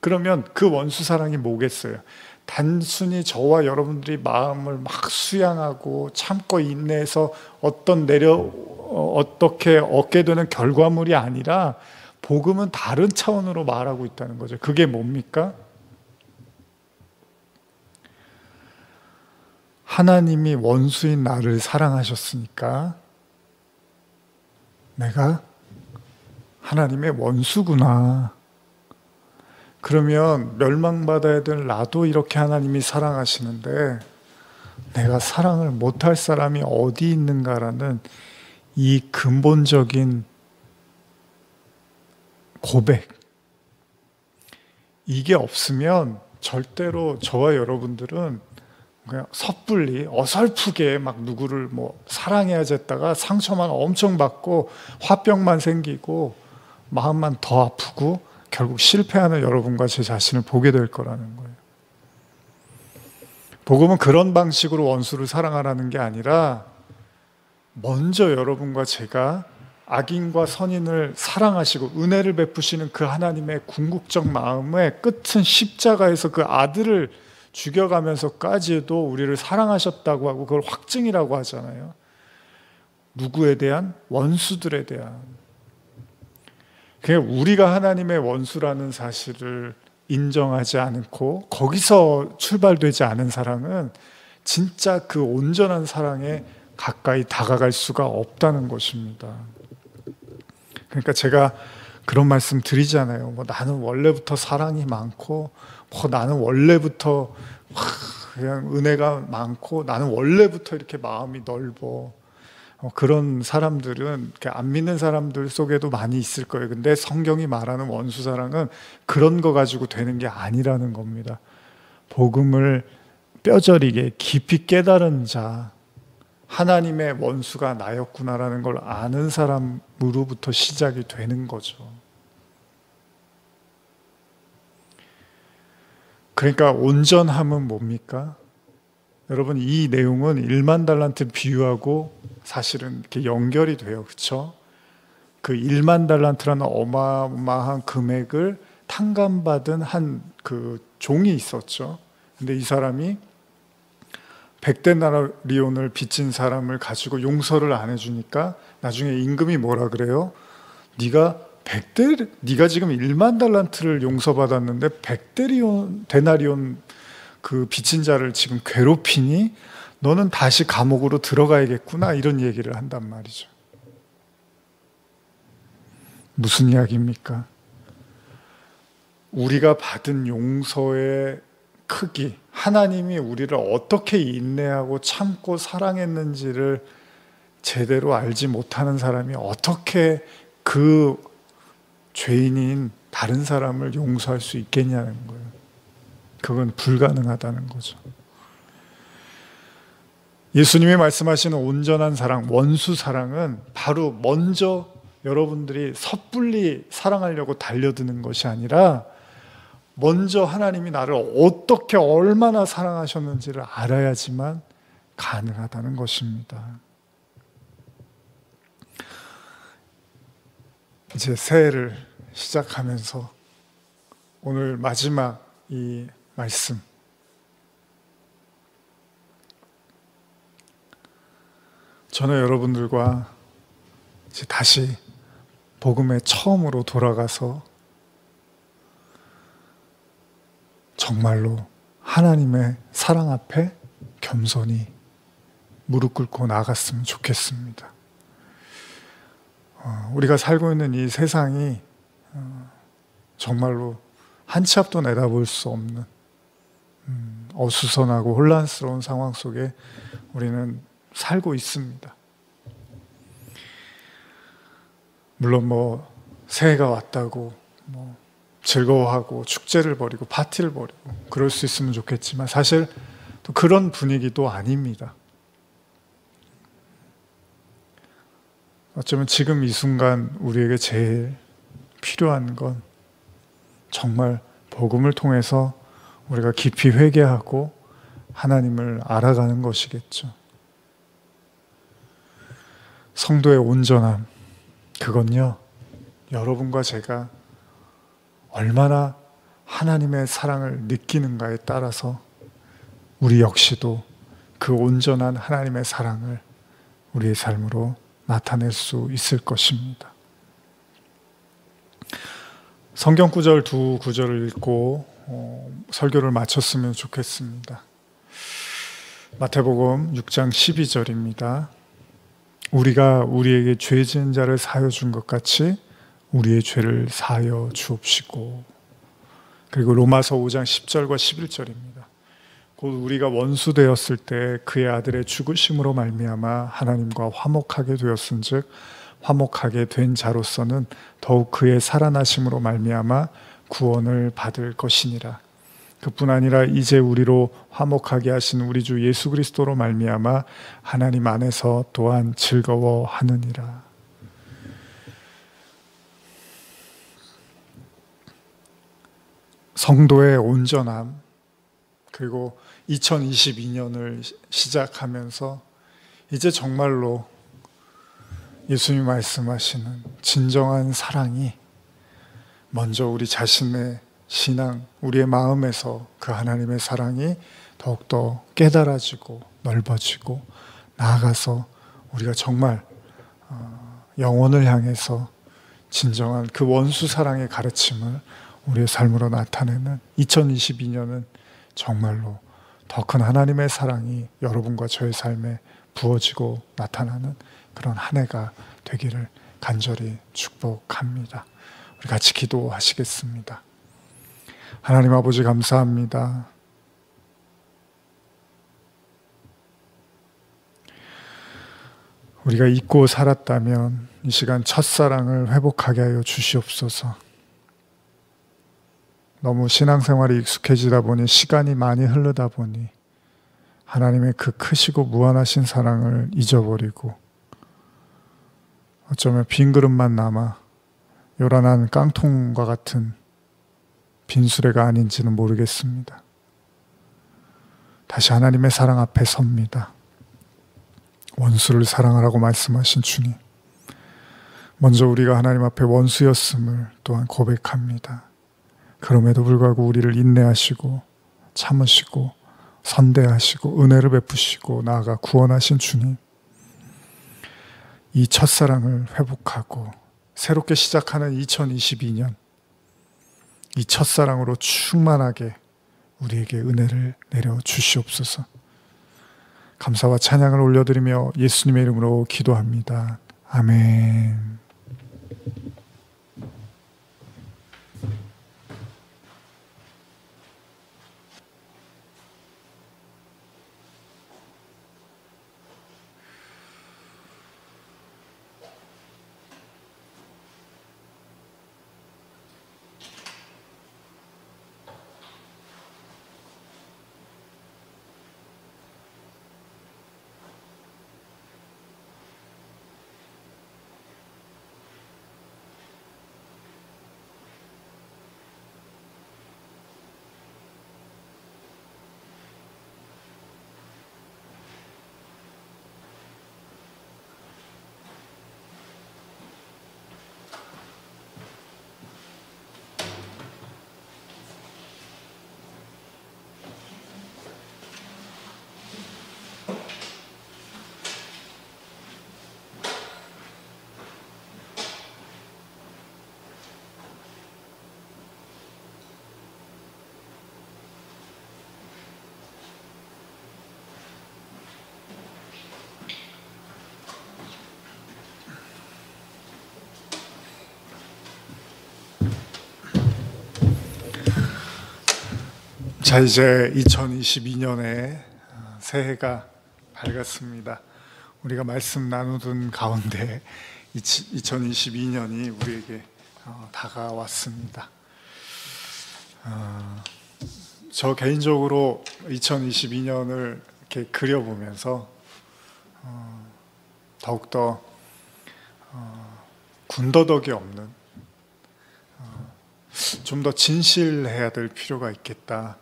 그러면 그 원수 사랑이 뭐겠어요? 단순히 저와 여러분들이 마음을 막 수양하고 참고 인내해서 어떻게 얻게 되는 결과물이 아니라 복음은 다른 차원으로 말하고 있다는 거죠. 그게 뭡니까? 하나님이 원수인 나를 사랑하셨으니까 내가 하나님의 원수구나. 그러면 멸망받아야 될 나도 이렇게 하나님이 사랑하시는데 내가 사랑을 못할 사람이 어디 있는가라는 이 근본적인 고백, 이게 없으면 절대로 저와 여러분들은 그냥 섣불리 어설프게 막 누구를 사랑해야겠다가 상처만 엄청 받고 화병만 생기고 마음만 더 아프고 결국 실패하는 여러분과 제 자신을 보게 될 거라는 거예요. 복음은 그런 방식으로 원수를 사랑하라는 게 아니라 먼저 여러분과 제가 악인과 선인을 사랑하시고 은혜를 베푸시는 그 하나님의 궁극적 마음의 끝은 십자가에서 그 아들을 죽여가면서까지도 우리를 사랑하셨다고 하고 그걸 확증이라고 하잖아요. 누구에 대한? 원수들에 대한. 그냥 우리가 하나님의 원수라는 사실을 인정하지 않고 거기서 출발되지 않은 사랑은 진짜 그 온전한 사랑에 가까이 다가갈 수가 없다는 것입니다. 그러니까 제가 그런 말씀 드리잖아요. 나는 원래부터 사랑이 많고 나는 원래부터 그냥 은혜가 많고 나는 원래부터 이렇게 마음이 넓어. 그런 사람들은 안 믿는 사람들 속에도 많이 있을 거예요. 근데 성경이 말하는 원수 사랑은 그런 거 가지고 되는 게 아니라는 겁니다. 복음을 뼈저리게 깊이 깨달은 자, 하나님의 원수가 나였구나라는 걸 아는 사람으로부터 시작이 되는 거죠. 그러니까 온전함은 뭡니까? 여러분, 이 내용은 1만 달란트 비유하고 사실은 이렇게 연결이 돼요. 그렇죠? 그 1만 달란트라는 어마어마한 금액을 탕감받은 한 그 종이 있었죠. 근데 이 사람이 100데나리온을 빚진 사람을 가지고 용서를 안 해주니까 나중에 임금이 뭐라 그래요? 네가 지금 1만 달란트를 용서받았는데 100데나리온 그 빚진 자를 지금 괴롭히니 너는 다시 감옥으로 들어가야겠구나, 이런 얘기를 한단 말이죠. 무슨 이야기입니까? 우리가 받은 용서의 크기, 하나님이 우리를 어떻게 인내하고 참고 사랑했는지를 제대로 알지 못하는 사람이 어떻게 그 죄인인 다른 사람을 용서할 수 있겠냐는 거예요. 그건 불가능하다는 거죠. 예수님이 말씀하시는 온전한 사랑, 원수 사랑은 바로 먼저 여러분들이 섣불리 사랑하려고 달려드는 것이 아니라 먼저 하나님이 나를 어떻게 얼마나 사랑하셨는지를 알아야지만 가능하다는 것입니다. 이제 새해를 시작하면서 오늘 마지막 이 말씀, 저는 여러분들과 이제 다시 복음의 처음으로 돌아가서 정말로 하나님의 사랑 앞에 겸손히 무릎 꿇고 나갔으면 좋겠습니다. 우리가 살고 있는 이 세상이 정말로 한 치 앞도 내다볼 수 없는 어수선하고 혼란스러운 상황 속에 우리는 살고 있습니다. 물론 새해가 왔다고 즐거워하고 축제를 벌이고 파티를 벌이고 그럴 수 있으면 좋겠지만 사실 또 그런 분위기도 아닙니다. 어쩌면 지금 이 순간 우리에게 제일 필요한 건 정말 복음을 통해서 우리가 깊이 회개하고 하나님을 알아가는 것이겠죠. 성도의 온전함, 그건요, 여러분과 제가 얼마나 하나님의 사랑을 느끼는가에 따라서 우리 역시도 그 온전한 하나님의 사랑을 우리의 삶으로 나타낼 수 있을 것입니다. 성경 구절 두 구절을 읽고 설교를 마쳤으면 좋겠습니다. 마태복음 6장 12절입니다. 우리가 우리에게 죄 지은 자를 사하여 준 것 같이 우리의 죄를 사하여 주옵시고. 그리고 로마서 5장 10절과 11절입니다. 곧 우리가 원수 되었을 때 그의 아들의 죽으심으로 말미암아 하나님과 화목하게 되었은즉 화목하게 된 자로서는 더욱 그의 살아나심으로 말미암아 구원을 받을 것이니라. 그뿐 아니라 이제 우리로 화목하게 하신 우리 주 예수 그리스도로 말미암아 하나님 안에서 또한 즐거워하느니라. 성도의 온전함, 그리고 2022년을 시작하면서 이제 정말로 예수님이 말씀하시는 진정한 사랑이 먼저 우리 자신의 신앙, 우리의 마음에서 그 하나님의 사랑이 더욱더 깨달아지고 넓어지고 나아가서 우리가 정말 영혼을 향해서 진정한 그 원수 사랑의 가르침을 우리의 삶으로 나타내는 2022년은 정말로 더 큰 하나님의 사랑이 여러분과 저의 삶에 부어지고 나타나는 그런 한 해가 되기를 간절히 축복합니다. 우리 같이 기도하시겠습니다. 하나님 아버지 감사합니다. 우리가 잊고 살았다면 이 시간 첫사랑을 회복하게 하여 주시옵소서. 너무 신앙생활이 익숙해지다 보니 시간이 많이 흐르다 보니 하나님의 그 크시고 무한하신 사랑을 잊어버리고 어쩌면 빈 그릇만 남아 요란한 깡통과 같은 빈수레가 아닌지는 모르겠습니다. 다시 하나님의 사랑 앞에 섭니다. 원수를 사랑하라고 말씀하신 주님, 먼저 우리가 하나님 앞에 원수였음을 또한 고백합니다. 그럼에도 불구하고 우리를 인내하시고 참으시고 선대하시고 은혜를 베푸시고 나아가 구원하신 주님, 이 첫사랑을 회복하고 새롭게 시작하는 2022년, 이 첫사랑으로 충만하게 우리에게 은혜를 내려 주시옵소서. 감사와 찬양을 올려드리며 예수님의 이름으로 기도합니다. 아멘. 자, 이제 2022년에 새해가 밝았습니다. 우리가 말씀 나누던 가운데 2022년이 우리에게 다가왔습니다. 저 개인적으로 2022년을 이렇게 그려보면서 더욱더 군더더기 없는 좀 더 진실해야 될 필요가 있겠다.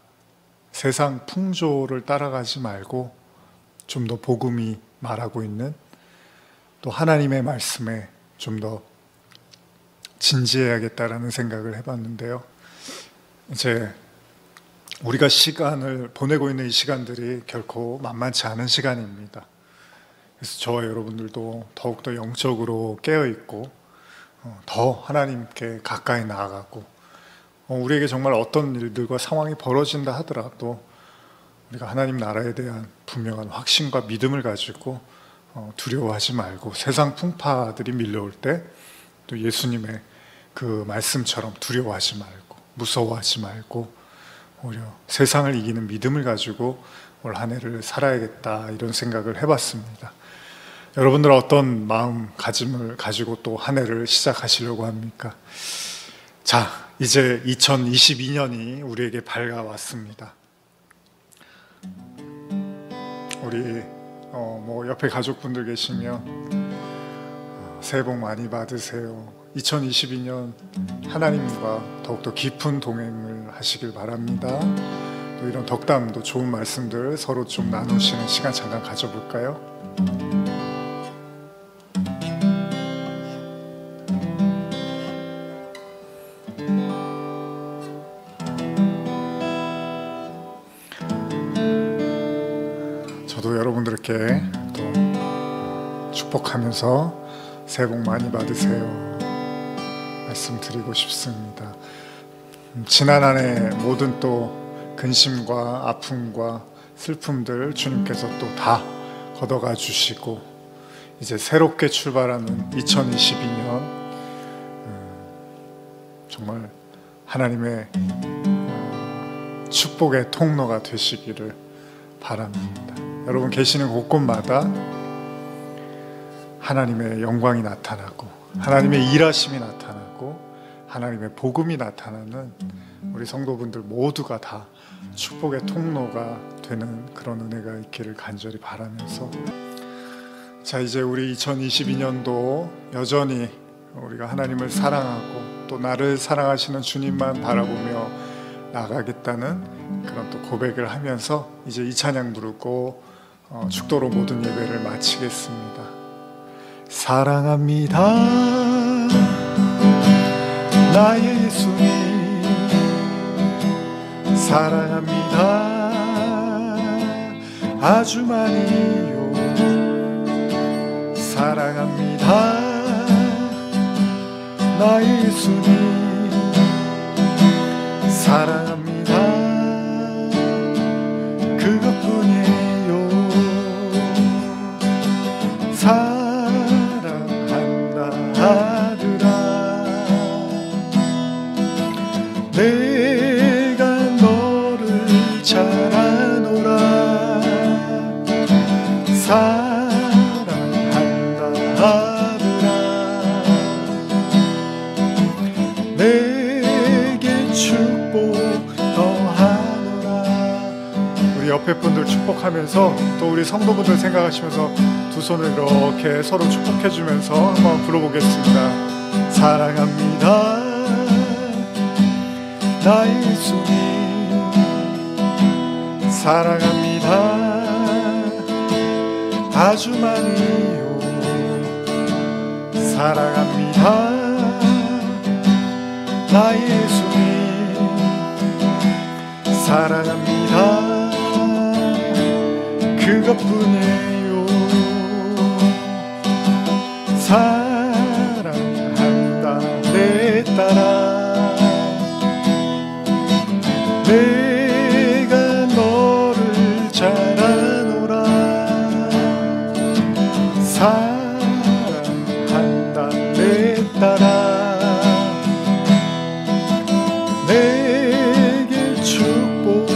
세상 풍조를 따라가지 말고 좀 더 복음이 말하고 있는 또 하나님의 말씀에 좀 더 진지해야겠다라는 생각을 해봤는데요. 이제 우리가 시간을 보내고 있는 이 시간들이 결코 만만치 않은 시간입니다. 그래서 저와 여러분들도 더욱더 영적으로 깨어있고 더 하나님께 가까이 나아가고 우리에게 정말 어떤 일들과 상황이 벌어진다 하더라도 우리가 하나님 나라에 대한 분명한 확신과 믿음을 가지고 두려워하지 말고 세상 풍파들이 밀려올 때 또 예수님의 그 말씀처럼 두려워하지 말고 무서워하지 말고 오히려 세상을 이기는 믿음을 가지고 올 한 해를 살아야겠다 이런 생각을 해봤습니다. 여러분들은 어떤 마음가짐을 가지고 또 한 해를 시작하시려고 합니까? 자, 이제 2022년이 우리에게 밝아왔습니다. 우리 옆에 가족분들 계시면 새해 복 많이 받으세요. 2022년 하나님과 더욱더 깊은 동행을 하시길 바랍니다. 또 이런 덕담도 좋은 말씀들 서로 좀 나누시는 시간 잠깐 가져볼까요? 저도 여러분들께 또 축복하면서 새해 복 많이 받으세요 말씀드리고 싶습니다. 지난 한 해 모든 또 근심과 아픔과 슬픔들 주님께서 또 다 걷어가 주시고 이제 새롭게 출발하는 2022년 정말 하나님의 축복의 통로가 되시기를 바랍니다. 여러분 계시는 곳곳마다 하나님의 영광이 나타나고 하나님의 일하심이 나타나고 하나님의 복음이 나타나는 우리 성도분들 모두가 다 축복의 통로가 되는 그런 은혜가 있기를 간절히 바라면서 자, 이제 우리 2022년도 여전히 우리가 하나님을 사랑하고 또 나를 사랑하시는 주님만 바라보며 나가겠다는 그런 또 고백을 하면서 이제 이 찬양 부르고 축도로 모든 예배를 마치겠습니다. 사랑합니다 나의 예수님 사랑합니다 아주 많이요 사랑합니다 나의 예수님 사랑합니다 그것뿐이에요 사랑한다 하더라 내가 너를 잘 아노라 사랑한다 하더라 내게 축복 더하노라. 우리 옆에 분들 축복하면서 또 우리 성도분들 생각하시면서 두 손을 이렇게 서로 축복해주면서 한번 불러보겠습니다. 사랑합니다 나의 예수님 사랑합니다 아주 많이요 사랑합니다 나의 예수님 사랑합니다 그것뿐이에요 사랑한다 내 딸아 내가 너를 잘 아노라 사랑한다 내 딸아 내게 축복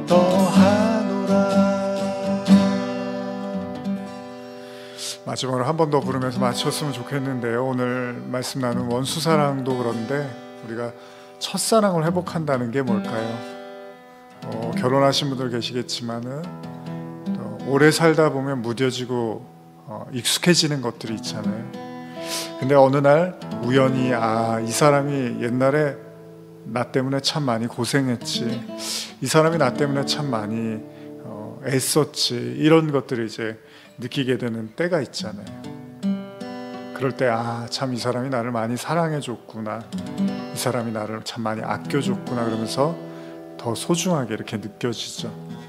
더하노라. 마지막으로 한 번 더 부르면서 마쳤으면 좋겠는데요. 오늘 말씀 나눈 원수사랑도 그런데 우리가 첫사랑을 회복한다는 게 뭘까요? 결혼하신 분들 계시겠지만은 오래 살다 보면 무뎌지고 익숙해지는 것들이 있잖아요. 근데 어느 날 우연히 이 사람이 옛날에 나 때문에 참 많이 고생했지, 이 사람이 나 때문에 참 많이 애썼지, 이런 것들을 이제 느끼게 되는 때가 있잖아요. 그럴 때 참 이 사람이 나를 많이 사랑해 줬구나, 이 사람이 나를 참 많이 아껴줬구나, 그러면서 더 소중하게 이렇게 느껴지죠.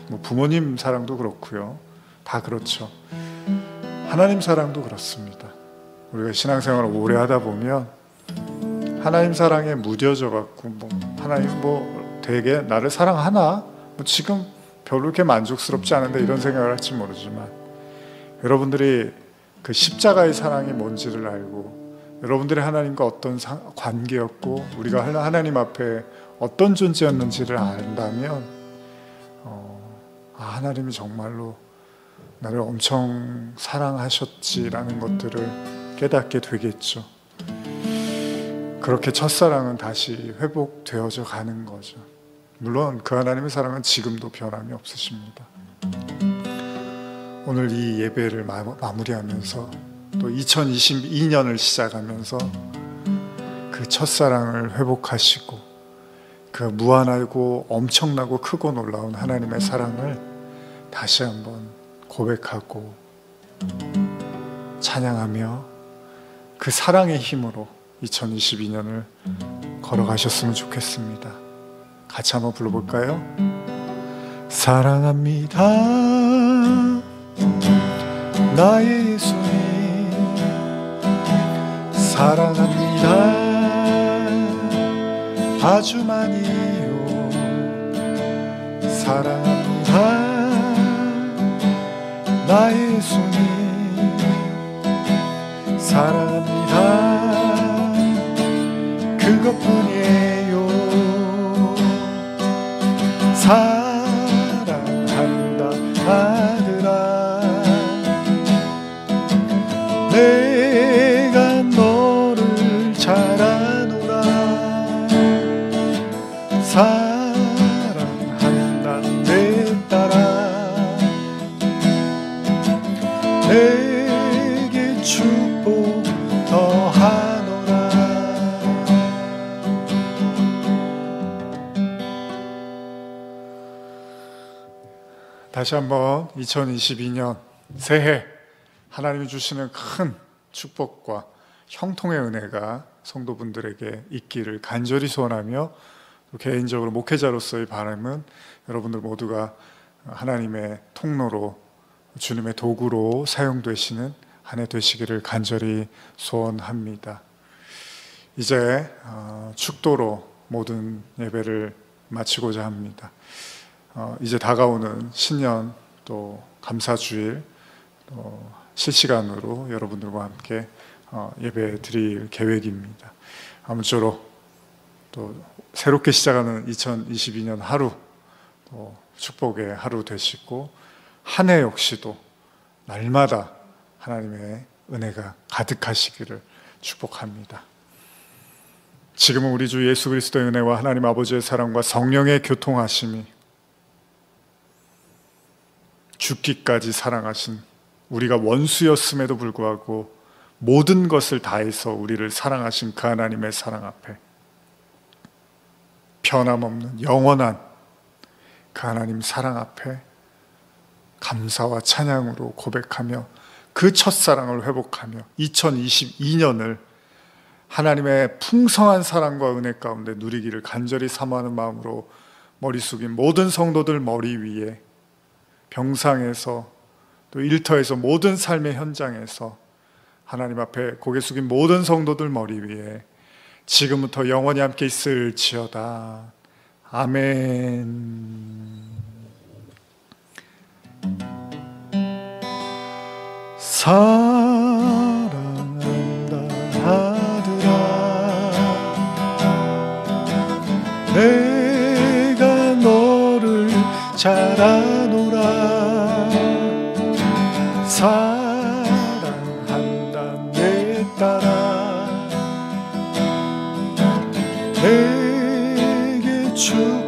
뭐 부모님 사랑도 그렇고요, 다 그렇죠. 하나님 사랑도 그렇습니다. 우리가 신앙생활을 오래 하다 보면 하나님 사랑에 무뎌져 갖고 하나님 되게 나를 사랑하나? 지금 별로 그렇게 만족스럽지 않은데, 이런 생각을 할지 모르지만, 여러분들이 그 십자가의 사랑이 뭔지를 알고, 여러분들이 하나님과 어떤 관계였고, 우리가 하나님 앞에 어떤 존재였는지를 안다면 하나님이 정말로 나를 엄청 사랑하셨지라는 것들을 깨닫게 되겠죠. 그렇게 첫사랑은 다시 회복되어져 가는 거죠. 물론 그 하나님의 사랑은 지금도 변함이 없으십니다. 오늘 이 예배를 마무리하면서 또 2022년을 시작하면서 그 첫사랑을 회복하시고, 그 무한하고 엄청나고 크고 놀라운 하나님의 사랑을 다시 한번 고백하고 찬양하며 그 사랑의 힘으로 2022년을 걸어가셨으면 좋겠습니다. 같이 한번 불러볼까요? 사랑합니다 나의 예수님, 사랑합니다 아주 많이요, 사랑합니다 나의 예수님, 사랑합니다 그것뿐이에요. 사랑한다 아들아, 내가 너를 잘 아노라. 사랑한다 내 딸아, 내게 축복 더하노라. 다시 한번 2022년 새해 하나님이 주시는 큰 축복과 형통의 은혜가 성도분들에게 있기를 간절히 소원하며, 또 개인적으로 목회자로서의 바람은 여러분들 모두가 하나님의 통로로, 주님의 도구로 사용되시는 한 해 되시기를 간절히 소원합니다. 이제 축도로 모든 예배를 마치고자 합니다. 이제 다가오는 신년 또 감사주일 또 실시간으로 여러분들과 함께 예배 드릴 계획입니다. 아무쪼록 또 새롭게 시작하는 2022년 하루 또 축복의 하루 되시고, 한 해 역시도 날마다 하나님의 은혜가 가득하시기를 축복합니다. 지금은 우리 주 예수 그리스도의 은혜와 하나님 아버지의 사랑과 성령의 교통하심이, 죽기까지 사랑하신, 우리가 원수였음에도 불구하고 모든 것을 다해서 우리를 사랑하신 그 하나님의 사랑 앞에, 변함없는 영원한 그 하나님 사랑 앞에 감사와 찬양으로 고백하며 그 첫사랑을 회복하며 2022년을 하나님의 풍성한 사랑과 은혜 가운데 누리기를 간절히 사모하는 마음으로 머리 숙인 모든 성도들 머리 위에, 병상에서 또 일터에서 모든 삶의 현장에서 하나님 앞에 고개 숙인 모든 성도들 머리 위에 지금부터 영원히 함께 있을지어다. 아멘. 사랑한다 아들아, 내가 너를 잘 아노라. 사랑한다 내 딸아, 축복하네